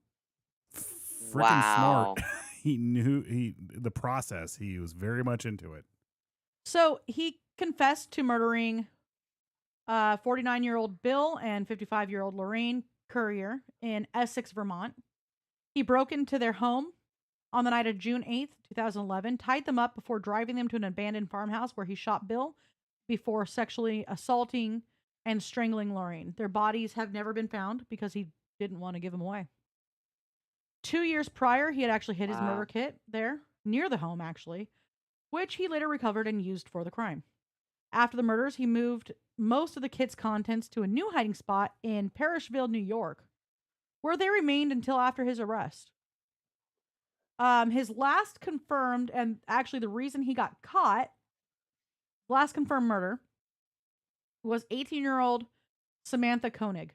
freaking Wow. smart. He knew the process. He was very much into it. So he confessed to murdering 49-year-old Bill and 55-year-old Lorraine Courier in Essex, Vermont. He broke into their home on the night of June 8th, 2011, tied them up before driving them to an abandoned farmhouse where he shot Bill before sexually assaulting and strangling Lorraine. Their bodies have never been found because he didn't want to give them away. 2 years prior, he had actually hid his Wow. murder kit there, near the home actually, which he later recovered and used for the crime. After the murders, he moved most of the kit's contents to a new hiding spot in Parishville, New York, where they remained until after his arrest. His last confirmed, and actually the reason he got caught, last confirmed murder, was 18-year-old Samantha Koenig.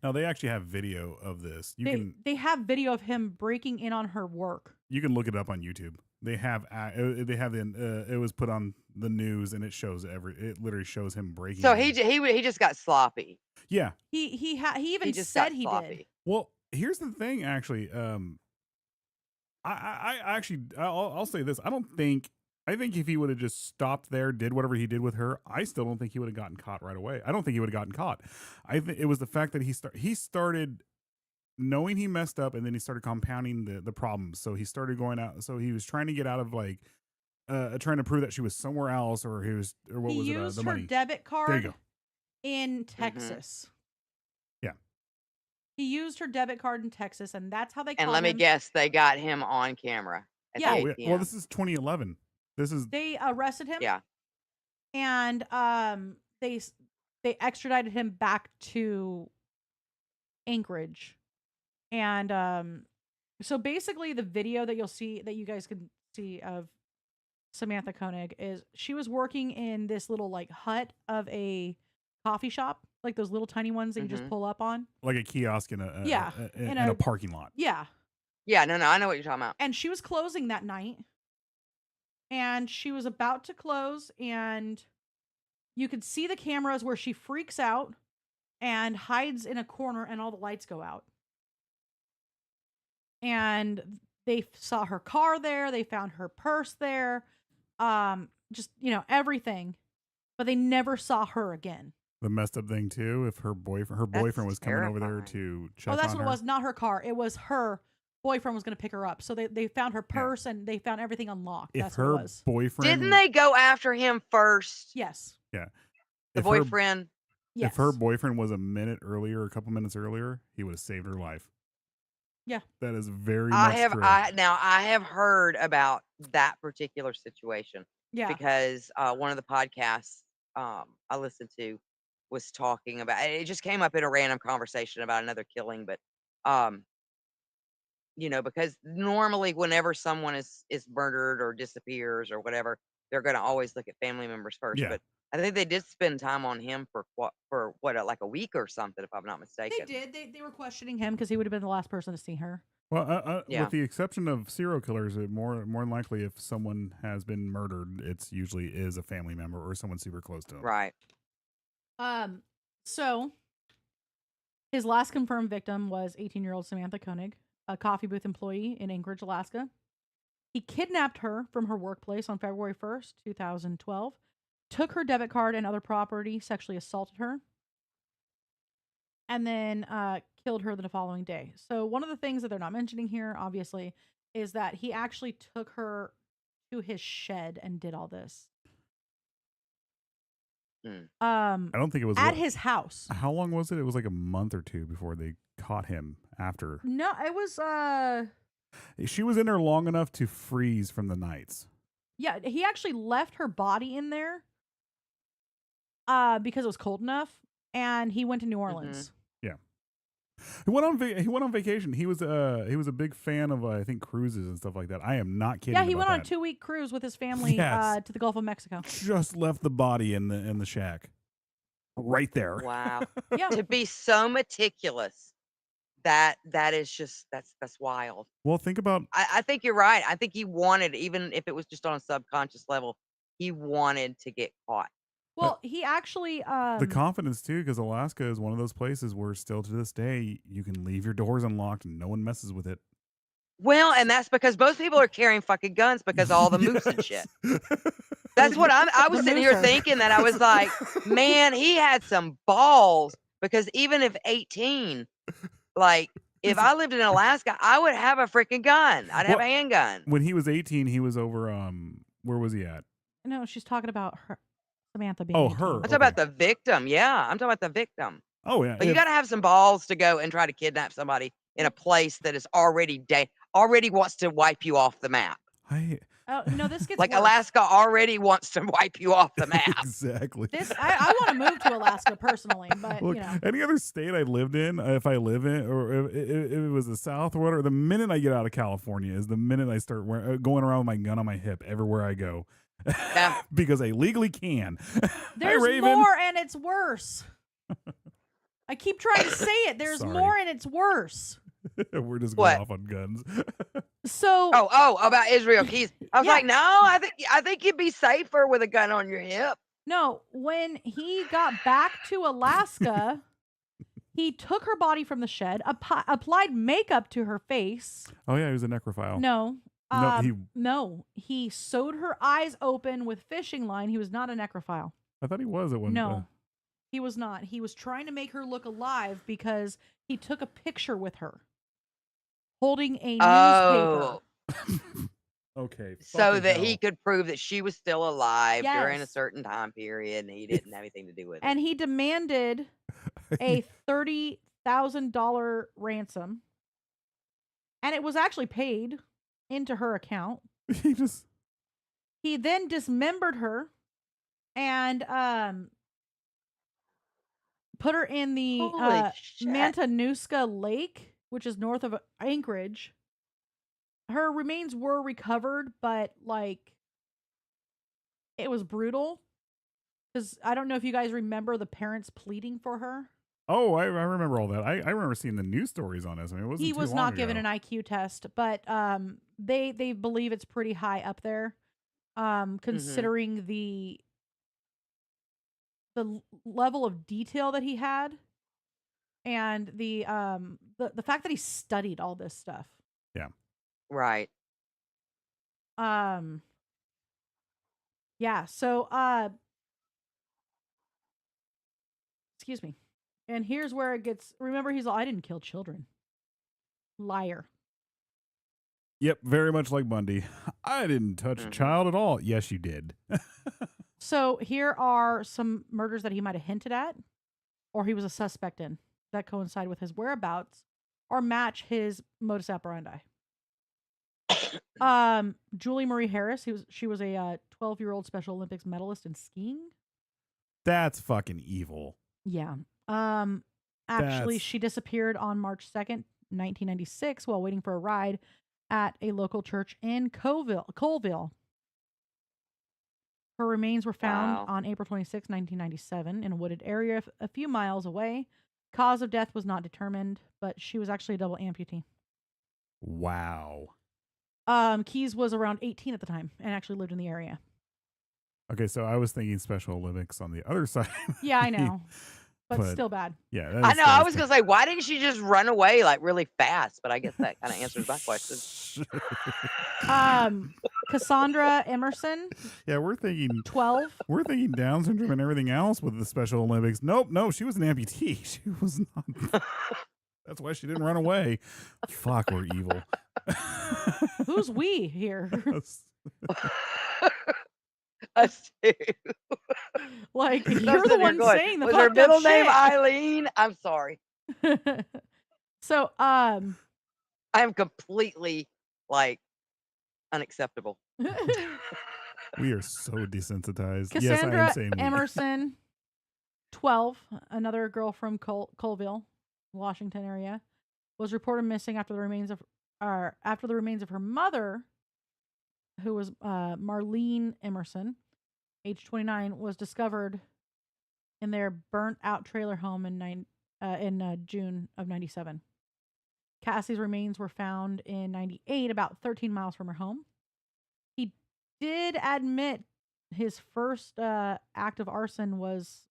Now they actually have video of this. They have video of him breaking in on her work. You can look it up on YouTube. They have it was put on the news and it shows it literally shows him breaking. So in. he just got sloppy. Yeah. He even just said got he sloppy. did. Well, here's the thing. Actually, I'll say this. I think if he would have just stopped there, did whatever he did with her, I still don't think he would have gotten caught right away. I don't think he would have gotten caught. I think it was the fact that he started knowing he messed up, and then he started compounding the problems. So he started going out. So he was trying to get out of like trying to prove that she was somewhere else, or He used the her money. debit card There you go. in Texas. Yeah. He used her debit card in Texas, and that's how they And caught let me him. guess, they got him on camera. At Yeah. the Oh, yeah. ATM. Well, this is 2011. This is They arrested him. Yeah. And they extradited him back to Anchorage. And so basically the video that you guys can see of Samantha Koenig is she was working in this little like hut of a coffee shop, like those little tiny ones that you just Mhm. pull up on. like a kiosk in a Yeah, in in a a- parking lot. Yeah. Yeah, no, I know what you're talking about. And she was closing that night. And she was about to close, and you could see the cameras where she freaks out and hides in a corner, and all the lights go out. And they saw her car there, they found her purse there, just everything. But they never saw her again. The messed up thing too, if her boyfriend That's was coming over there terrifying. to check Oh, that's on what her. it was. Not her car. It was her boyfriend was going to pick her up. So they found her Yeah. purse and they found everything unlocked. If That's what her it was. boyfriend Didn't they go after him first? Yes. The if her- boyfriend. Yes. If her boyfriend was a couple minutes earlier, he would have saved her life. Yeah. That is very I much have true. I have heard about that particular situation Yeah. because one of the podcasts I listened to was talking about it. Just came up in a random conversation about another killing, but because normally whenever someone is murdered or disappears or whatever, they're going to always look at family members first. Yeah. But I think they did spend time on him for like a week or something, if I'm not mistaken. They did. They were questioning him because he would have been the last person to see her. Well, Yeah. with the exception of serial killers, more than likely, if someone has been murdered, it's usually is a family member or someone super close to them. Right. So His last confirmed victim was 18-year-old Samantha Koenig, a coffee booth employee in Anchorage, Alaska. He kidnapped her from her workplace on February 1st, 2012, took her debit card and other property, sexually assaulted her, and then killed her the following day. So one of the things that they're not mentioning here, obviously, is that he actually took her to his shed and did all this. I don't think it was at his house. How long was it? It was like a month or two before they caught him after. No, it was She was in there long enough to freeze from the nights. yeah, he actually left her body in there because it was cold enough, and he went to New Orleans. Yeah. He went on vacation. He was a big fan of I think cruises and stuff like that. I am not kidding. Yeah, he about went on a that. 2-week cruise with his family Yes. to the Gulf of Mexico. Just left the body in the shack. Right there. Wow. Yeah. To be so meticulous, that is just that's wild. Well, think about I think you're right. I think he wanted, even if it was just on a subconscious level, he wanted to get caught. Well, he actually the confidence too, because Alaska is one of those places where still to this day you can leave your doors unlocked and no one messes with it. Well, and that's because most people are carrying fucking guns because of all the moose and shit. That's what I was The sitting here mooser. thinking, that I was like, man, he had some balls, because even if 18, like if I lived in Alaska, I would have a freaking gun. I'd have a handgun. When he was 18, he was over where was he at? No, she's talking about her, Samantha being. Oh, 18. her. I'm talking about the victim. Yeah, I'm talking about the victim. Oh yeah. But you got to have some balls to go and try to kidnap somebody in a place that is already wants to wipe you off the map. Oh no, this gets Like worse. Alaska already wants to wipe you off the map. Exactly. This I want to move to Alaska personally, but Look, you know. any other state I lived in, if I live in, or if it was the South or whatever, the minute I get out of California is the minute I start going around with my gun on my hip everywhere I go. Yeah. Because I legally can. There's Hi, Raven. more and it's worse. I keep trying to say it. There's Sorry. more and it's worse. We're just What? going off on guns. So Oh, about Israel Keys. I was Yeah. like, no, I think you'd be safer with a gun on your hip. no, when he got back to Alaska, he took her body from the shed, applied makeup to her face. Oh yeah, he was a necrophile. No. No, he sewed her eyes open with fishing line. He was not a necrophile. I thought he was at one. No, he was not. He was trying to make her look alive because he took a picture with her holding a newspaper. Oh, Okay. so fucking that hell. he could prove that she was still alive during a Yes. certain time period, and he didn't have anything to do with it. And he demanded a $30,000 ransom. And it was actually paid into her account. he just He then dismembered her and put her in the Holy shit. Matanuska Lake, which is north of Anchorage. Her remains were recovered, but like it was brutal. Because I don't know if you guys remember the parents pleading for her. Oh, I remember all that. I remember seeing the news stories on this. I mean, it wasn't He too was long not given ago. an IQ test, but they believe it's pretty high up there, considering the level of detail that he had, and the fact that he studied all this stuff. Right. Yeah. So excuse me. And here's where it gets. Remember, he's all, I didn't kill children. Liar. Yep, very much like Bundy. I didn't touch a Mhm. child at all. Yes, you did. So here are some murders that he might have hinted at, or he was a suspect in, that coincide with his whereabouts or match his modus operandi. Julie Marie Harris, she was a 12-year-old Special Olympics medalist in skiing. That's fucking evil. Yeah. Actually, That's- she disappeared on March 2nd, 1996, while waiting for a ride at a local church in Colville. Her remains were found Wow. on April 26, 1997, in a wooded area a few miles away. Cause of death was not determined, but she was actually a double amputee. Wow. Keys was around 18 at the time and actually lived in the area. Okay, so I was thinking Special Olympics on the other side. Yeah, I know. but still bad. Yeah, I know. I was gonna say, why didn't she just run away like really fast? But I guess that kind of answers my question. Cassandra Emerson, Yeah, we're thinking 12. Down syndrome and everything else with the Special Olympics. Nope, no, she was an amputee. She was not. That's why she didn't run away. Fuck, we're evil. Who's we here? Us too. Like, I'm you're the sitting here one going, saying the was her fucked up middle name shit. Eileen? I'm sorry. So, I am completely like unacceptable. We are so desensitized. Cassandra yes, I am saying we. Emerson, 12, another girl from Colville, Washington area, was reported missing after the remains of her mother, who was Marlene Emerson, age 29, was discovered in their burnt-out trailer home in June of 97. Cassie's remains were found in 98, about 13 miles from her home. He did admit his first act of arson was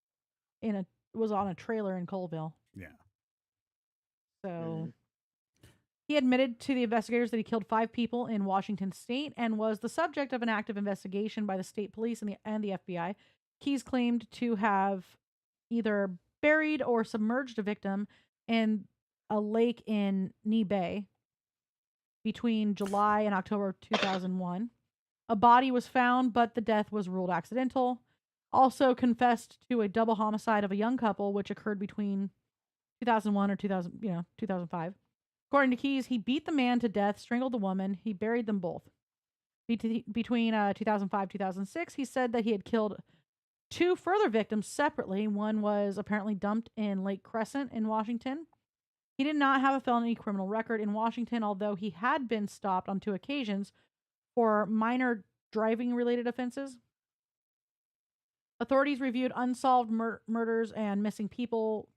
on a trailer in Colville. Yeah. So he admitted to the investigators that he killed 5 people in Washington state and was the subject of an active investigation by the state police and the FBI. Keyes claimed to have either buried or submerged a victim in a lake in Knee Bay between July and October 2001. A body was found, but the death was ruled accidental. Also confessed to a double homicide of a young couple, which occurred between 2001 or 2005. According to Keyes, he beat the man to death, strangled the woman. He buried them both. Between 2005-2006, he said that he had killed 2 further victims separately. One was apparently dumped in Lake Crescent in Washington. He did not have a felony criminal record in Washington, although he had been stopped on 2 occasions for minor driving-related offenses. Authorities reviewed unsolved murders and missing people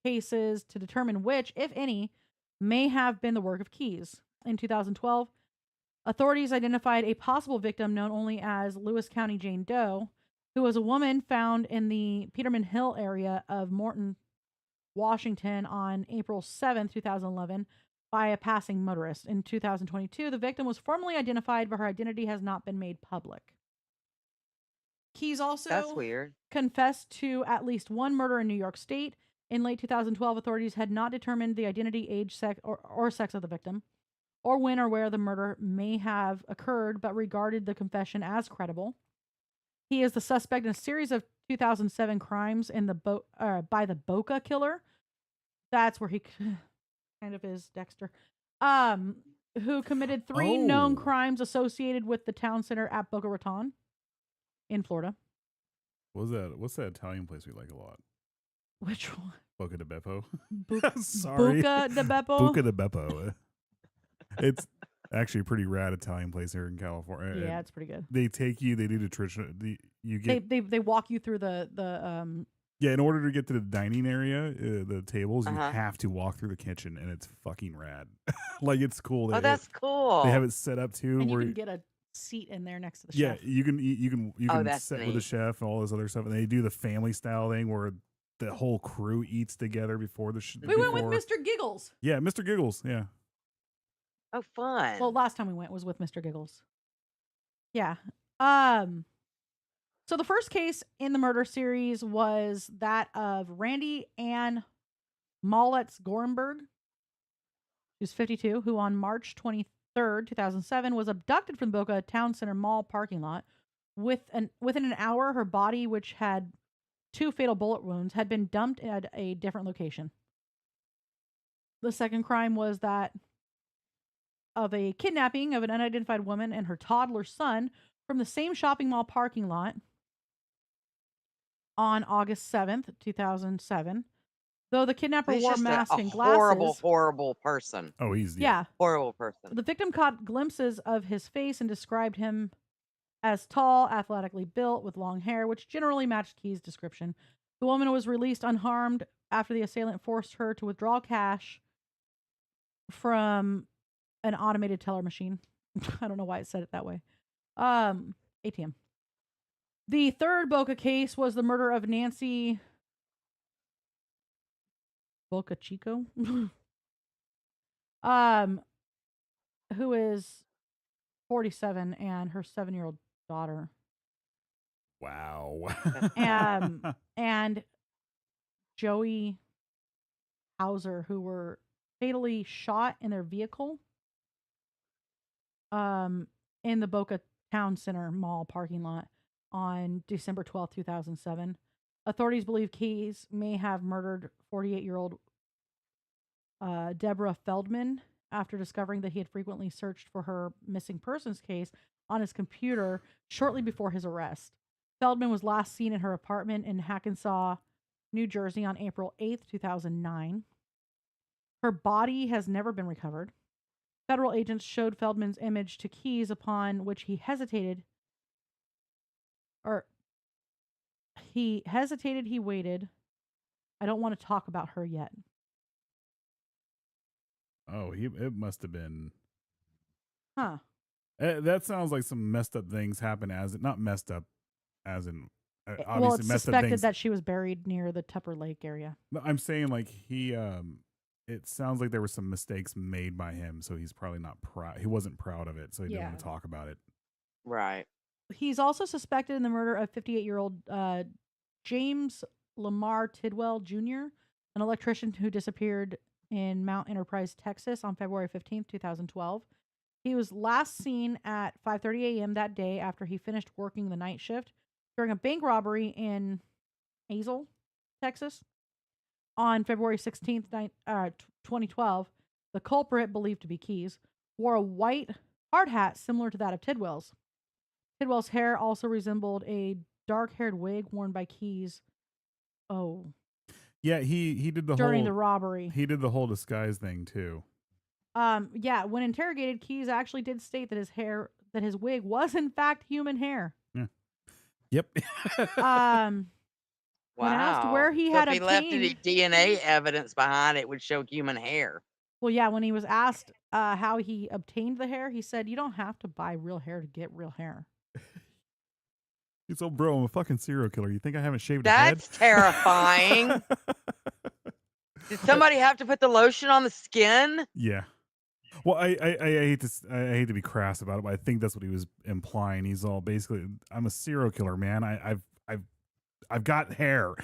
cases to determine which, if any, may have been the work of Keyes. In 2012, authorities identified a possible victim known only as Lewis County Jane Doe, who was a woman found in the Peterman Hill area of Morton, Washington on April 7, 2011, by a passing motorist. In 2022, the victim was formally identified, but her identity has not been made public. Keyes also That's weird. confessed to at least 1 murder in New York State. In late 2012, authorities had not determined the identity, age, sex, or sex of the victim, or when or where the murder may have occurred, but regarded the confession as credible. He is the suspect in a series of 2007 crimes in by the Boca killer. That's where he kind of is Dexter. Who committed 3 known crimes associated with the town center at Boca Raton in Florida. What's that Italian place we like a lot? Which one? Boca di Beppo. Sorry. Boca di Beppo. Boca di Beppo. It's actually a pretty rad Italian place here in California. Yeah, it's pretty good. They take you. They do the traditional. You get. They walk you through the Yeah, in order to get to the dining area, the tables, you Uh-huh. have to walk through the kitchen, and it's fucking rad. Like, it's cool. Oh, that's cool. They have it set up too, and you where can get a seat in there next to the yeah, chef. you can eat, you can that's sit with the neat. chef and all this other stuff, and they do the family style thing where the whole crew eats together before the. We went with Mr. Giggles. Yeah, Mr. Giggles. Yeah. Oh, fun. Well, last time we went was with Mr. Giggles. Yeah. So the first case in the murder series was that of Randy Ann Mollets Gorenberg. She was 52, who on March 23rd, 2007, was abducted from the Boca Town Center Mall parking lot. Within an hour, her body, which had 2 fatal bullet wounds, had been dumped at a different location. The second crime was that of a kidnapping of an unidentified woman and her toddler son from the same shopping mall parking lot on August 7th, 2007. Though the kidnapper He's wore a just mask a and glasses. horrible person. Oh, he's Yeah. Horrible person. The victim caught glimpses of his face and described him as tall, athletically built, with long hair, which generally matched Keyes' description. The woman was released unharmed after the assailant forced her to withdraw cash from an automated teller machine. I don't know why it said it that way. ATM. The third Boca case was the murder of Nancy Boca Chico, who is 47, and her 7-year-old daughter. Wow. And Joey Hauser, who were fatally shot in their vehicle in the Boca Town Center Mall parking lot on December 12th, 2007. Authorities believe Keyes may have murdered 48-year-old Deborah Feldman after discovering that he had frequently searched for her missing persons case on his computer shortly before his arrest. Feldman was last seen in her apartment in Hackensaw, New Jersey on April 8th, 2009. Her body has never been recovered. Federal agents showed Feldman's image to Keyes, upon which he hesitated. He waited. I don't want to talk about her yet. Oh, it must have been. Huh. That sounds like some messed up things happen not messed up as in obviously Well, it's messed up suspected things. that she was buried near the Tupper Lake area. No, I'm saying like it sounds like there were some mistakes made by him, so he's probably not proud. He wasn't proud of it, so he didn't want to talk about it. Right. He's also suspected in the murder of 58-year-old James Lamar Tidwell Jr., an electrician who disappeared in Mount Enterprise, Texas on February 15th, 2012. He was last seen at 5:30 a.m. that day after he finished working the night shift during a bank robbery in Azle, Texas. On February 16th, 2012, the culprit, believed to be Keyes, wore a white hard hat similar to that of Tidwell's. Tidwell's hair also resembled a dark-haired wig worn by Keyes. Oh. Yeah, he did the during whole the robbery. He did the whole disguise thing too. Yeah, when interrogated, Keyes actually did state that his wig was in fact human hair. Yeah. Yep. When asked Wow. where he So had if he left any obtained DNA evidence behind, it would show human hair. Well, yeah, when he was asked how he obtained the hair, he said, "You don't have to buy real hair to get real hair." He's so, bro, I'm a fucking serial killer. You think I haven't shaved a head? That's terrifying. Did somebody have to put the lotion on the skin? Yeah. Well, I hate to be crass about it, but I think that's what he was implying. He's all basically, I'm a serial killer, man. I've got hair.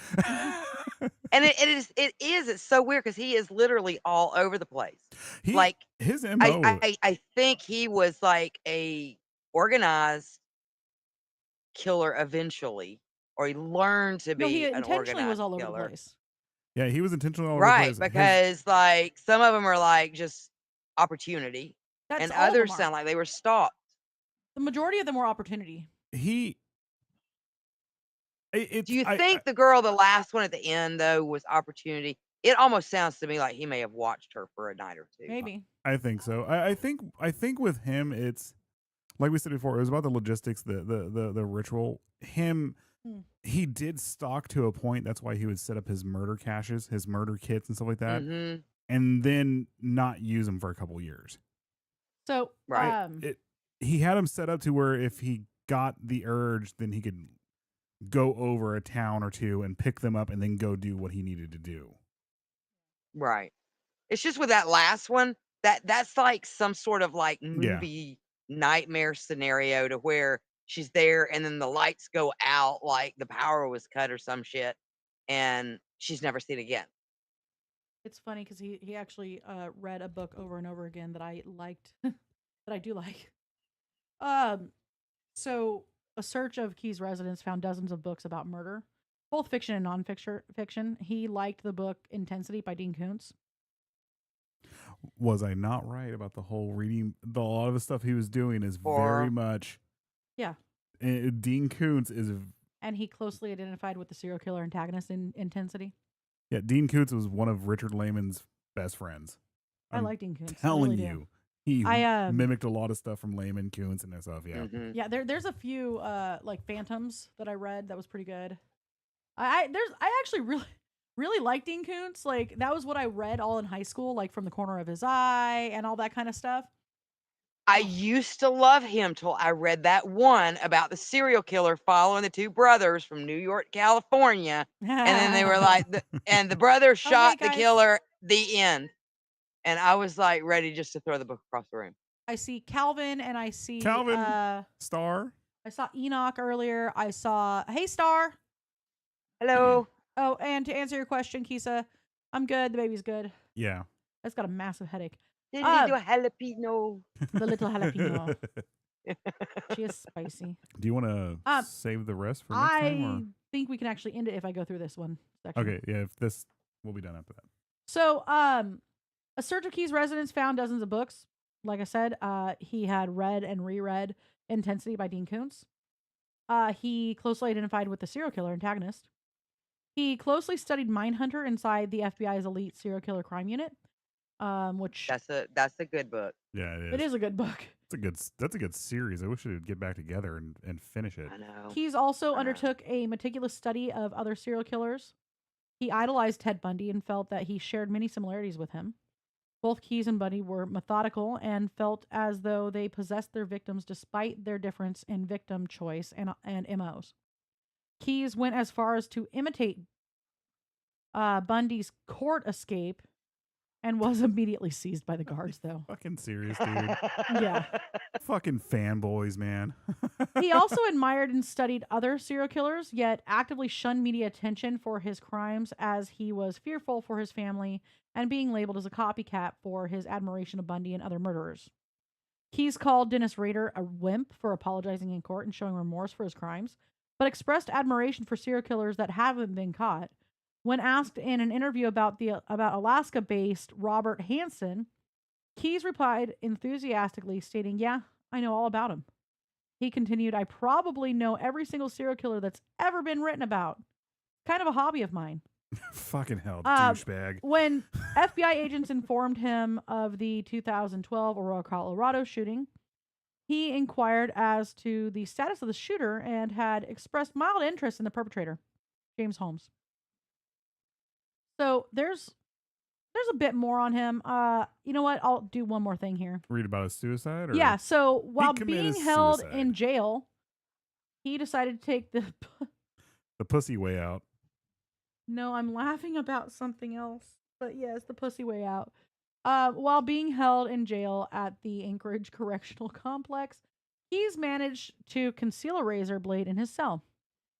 And it is. It's so weird because he is literally all over the place. His MO. I think he was like a organized killer eventually, or he learned to be No, he an intentionally was organized all over killer. the place. Yeah, he was intentionally all over Right, the place. because like some of them are like just opportunity, That's and all of them others are. sound like they were stalked. The majority of them were opportunity. Do you think the girl, the last one at the end, though, was opportunity? It almost sounds to me like he may have watched her for a night or two. Maybe. I think so. I think with him, it's like we said before. It was about the logistics, the ritual. He did stalk to a point. That's why he would set up his murder caches, his murder kits, and stuff like that, and then not use them for a couple years. So, he had him set up to where if he got the urge, then he could go over a town or two and pick them up and then go do what he needed to do. Right. It's just with that last one, that's like some sort of like movie nightmare scenario to where she's there and then the lights go out, like the power was cut or some shit, and she's never seen again. It's funny because he actually read a book over and over again that I liked, that I do like. So a search of Keyes' residence found dozens of books about murder, both fiction and nonfiction. He liked the book Intensity by Dean Koontz. Was I not right about the whole reading? A lot of the stuff he was doing is very much. Yeah. Dean Koontz is. And he closely identified with the serial killer antagonist in Intensity. Yeah, Dean Koontz was one of Richard Lehman's best friends. I like Dean Koontz. Telling really you. He mimicked a lot of stuff from Lehman, Koontz, and that stuff. Yeah. Yeah, there's a few like Phantoms that I read that was pretty good. I actually really like Dean Koontz. Like that was what I read all in high school, like From the Corner of His Eye and all that kind of stuff. I used to love him till I read that one about the serial killer following the two brothers from New York, California. And then they were like, and the brother shot the guys. killer, the end. And I was like ready just to throw the book across the room. I see Calvin and I see Calvin. Star. I saw Enoch earlier. I saw Hey Star. Hello. Oh, and to answer your question, Kisa, I'm good. The baby's good. Yeah. It's got a massive headache. The little jalapeno. The little jalapeno. She is spicy. Do you want to save the rest for next time? Or? I think we can actually end it if I go through this one section. Okay, yeah, if this, we'll be done after that. So, a search of Key's residence found dozens of books. Like I said, he had read and reread Intensity by Dean Koontz. He closely identified with the serial killer antagonist. He closely studied Mindhunter inside the FBI's elite serial killer crime unit. Which that's a good book. Yeah, it is. It is a good book. That's a good series. I wish they'd get back together and finish it. I know. He's also undertook a meticulous study of other serial killers. He idolized Ted Bundy and felt that he shared many similarities with him. Both Keyes and Bundy were methodical and felt as though they possessed their victims despite their difference in victim choice and MOs. Keyes went as far as to imitate Bundy's court escape and was immediately seized by the guards, though. Fucking serious, dude. Yeah. Fucking fanboys, man. He also admired and studied other serial killers, yet actively shunned media attention for his crimes as he was fearful for his family and being labeled as a copycat for his admiration of Bundy and other murderers. Keyes called Dennis Rader a wimp for apologizing in court and showing remorse for his crimes, but expressed admiration for serial killers that haven't been caught. When asked in an interview about Alaska-based Robert Hansen, Keyes replied enthusiastically, stating, "Yeah, I know all about him." He continued, "I probably know every single serial killer that's ever been written about. Kind of a hobby of mine." Fucking hell, douchebag. When FBI agents informed him of the 2012 Aurora, Colorado shooting, he inquired as to the status of the shooter and had expressed mild interest in the perpetrator, James Holmes. So there's a bit more on him. You know what? I'll do one more thing here. Read about his suicide? Or yeah, so while being committed held suicide. in jail, he decided to take the... The pussy way out. No, I'm laughing about something else. But yes, the pussy way out. While being held in jail at the Anchorage Correctional Complex, Keyes managed to conceal a razor blade in his cell.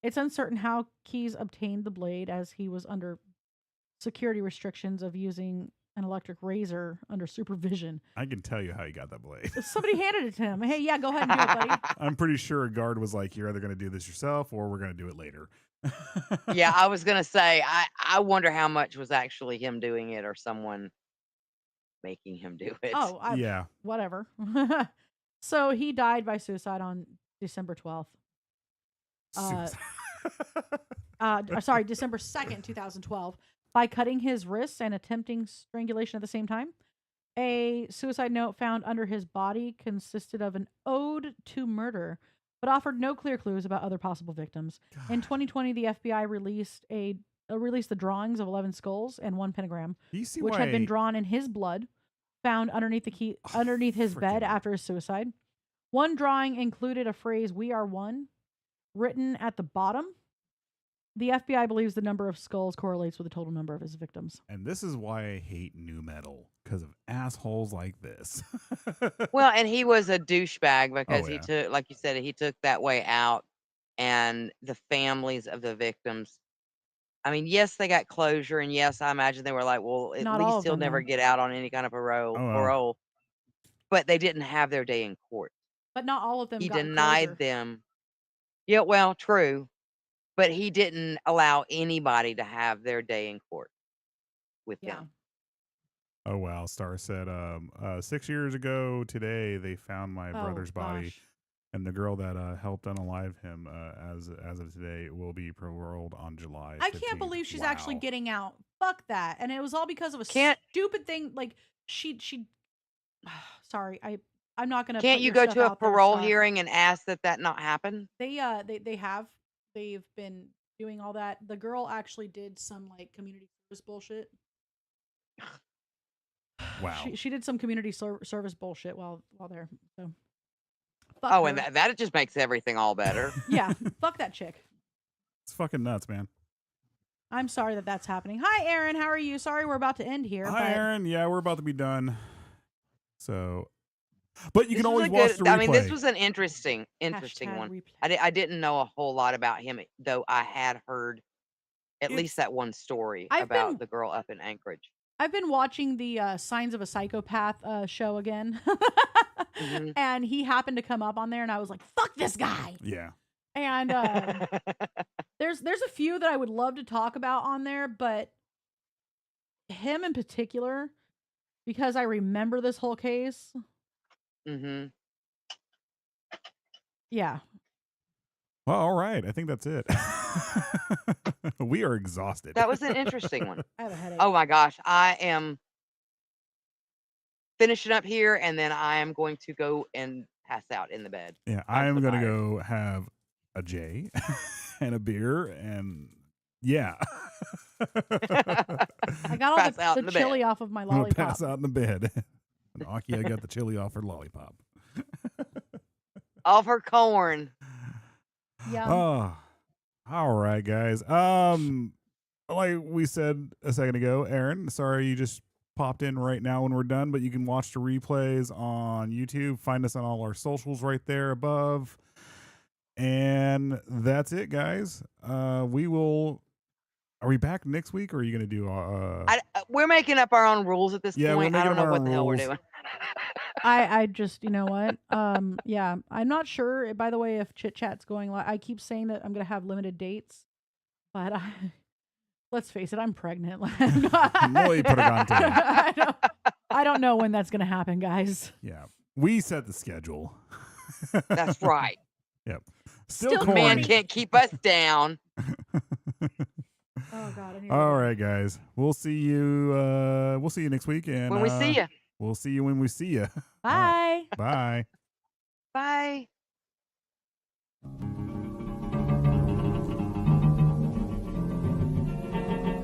It's uncertain how Keyes obtained the blade, as he was under security restrictions of using an electric razor under supervision. I can tell you how you got that blade. Somebody handed it to him. Hey, yeah, go ahead and do it, buddy. I'm pretty sure a guard was like, "You're either going to do this yourself or we're going to do it later." Yeah, I was gonna say, I wonder how much was actually him doing it or someone making him do it. Oh, yeah. Whatever. So he died by suicide on December 12th. Sorry, December 2nd, 2012, by cutting his wrists and attempting strangulation at the same time. A suicide note found under his body consisted of an ode to murder, but offered no clear clues about other possible victims. God. In 2020, the FBI released the drawings of 11 skulls and one pentagram, which had been drawn in his blood, found underneath his bed after his suicide. One drawing included a phrase, "We are one," written at the bottom. The FBI believes the number of skulls correlates with the total number of his victims. And this is why I hate new metal, because of assholes like this. Well, and he was a douchebag because Oh, he yeah. took, like you said, he took that way out, and the families of the victims. I mean, yes, they got closure, and yes, I imagine they were like, well, at Not all least of he'll them, never though. get out on any kind of parole. But they didn't have their day in court. But not all of them He got denied closure. them. Yeah, well, true. But he didn't allow anybody to have their day in court with Yeah. them. Oh, wow. Star said, 6 years ago today, they found my brother's body. Gosh. And the girl that helped unalive him as of today will be paroled on July 15th. I can't believe she's actually getting out. Fuck that. And it was all because of a Can't- stupid thing. Like she sorry, I'm not gonna Can't put you your go stuff to a out there, parole Star. hearing and ask that not happen? They've been doing all that. The girl actually did some like community service bullshit. Wow. She did some community service bullshit while there. So. Fuck Oh, her. and that just makes everything all better. Yeah, fuck that chick. It's fucking nuts, man. I'm sorry that that's happening. Hi, Aaron. How are you? Sorry we're about to end here. Hi, but Aaron. Yeah, we're about to be done. So, but you This can was always a watch good- the replay. I mean, this was an interesting Hashtag one. replay. I didn't know a whole lot about him, though I had heard at It's- least that one story I've about been- the girl up in Anchorage. I've been watching the Signs of a Psychopath show again. Mhm. And he happened to come up on there, and I was like, fuck this guy. Yeah. And there's a few that I would love to talk about on there, but him in particular, because I remember this whole case. hmm Yeah. Well, all right. I think that's it. We are exhausted. That was an interesting one. I have a headache. Oh my gosh, I am finishing up here, and then I am going to go and pass out in the bed. Yeah, I'm I am so gonna tired. go have a J and a beer, and yeah, I got all Pass out in the the bed. chili off of my I'm gonna lollipop. pass out in the bed. And Aki, I got the chili off her lollipop. Off her corn. Yeah. Oh, all right, guys. Like we said a second ago, Aaron, sorry you just popped in right now when we're done, but you can watch the replays on YouTube. Find us on all our socials right there above. And that's it, guys. We will. Are we back next week, or are you gonna do? We're making up our own rules at this Yeah, we're point. I making don't up know our what the hell we're rules. doing. I just, you know what? Yeah, I'm not sure, by the way, if Chit Chat's going live. I keep saying that I'm going to have limited dates, but let's face it, I'm pregnant. Muy pregante. I don't know when that's going to happen, guys. Yeah, we set the schedule. That's right. Yep. Still Still The man corny. can't keep us down. Oh God. I need to All go. right, guys. We'll see you. We'll see you next week, and When we see you. we'll see you when we see you. Bye. Bye. Bye.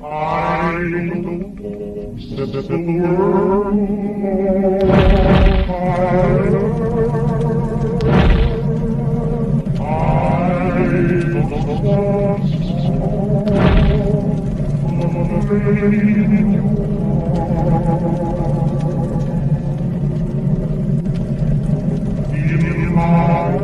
I know that the world in my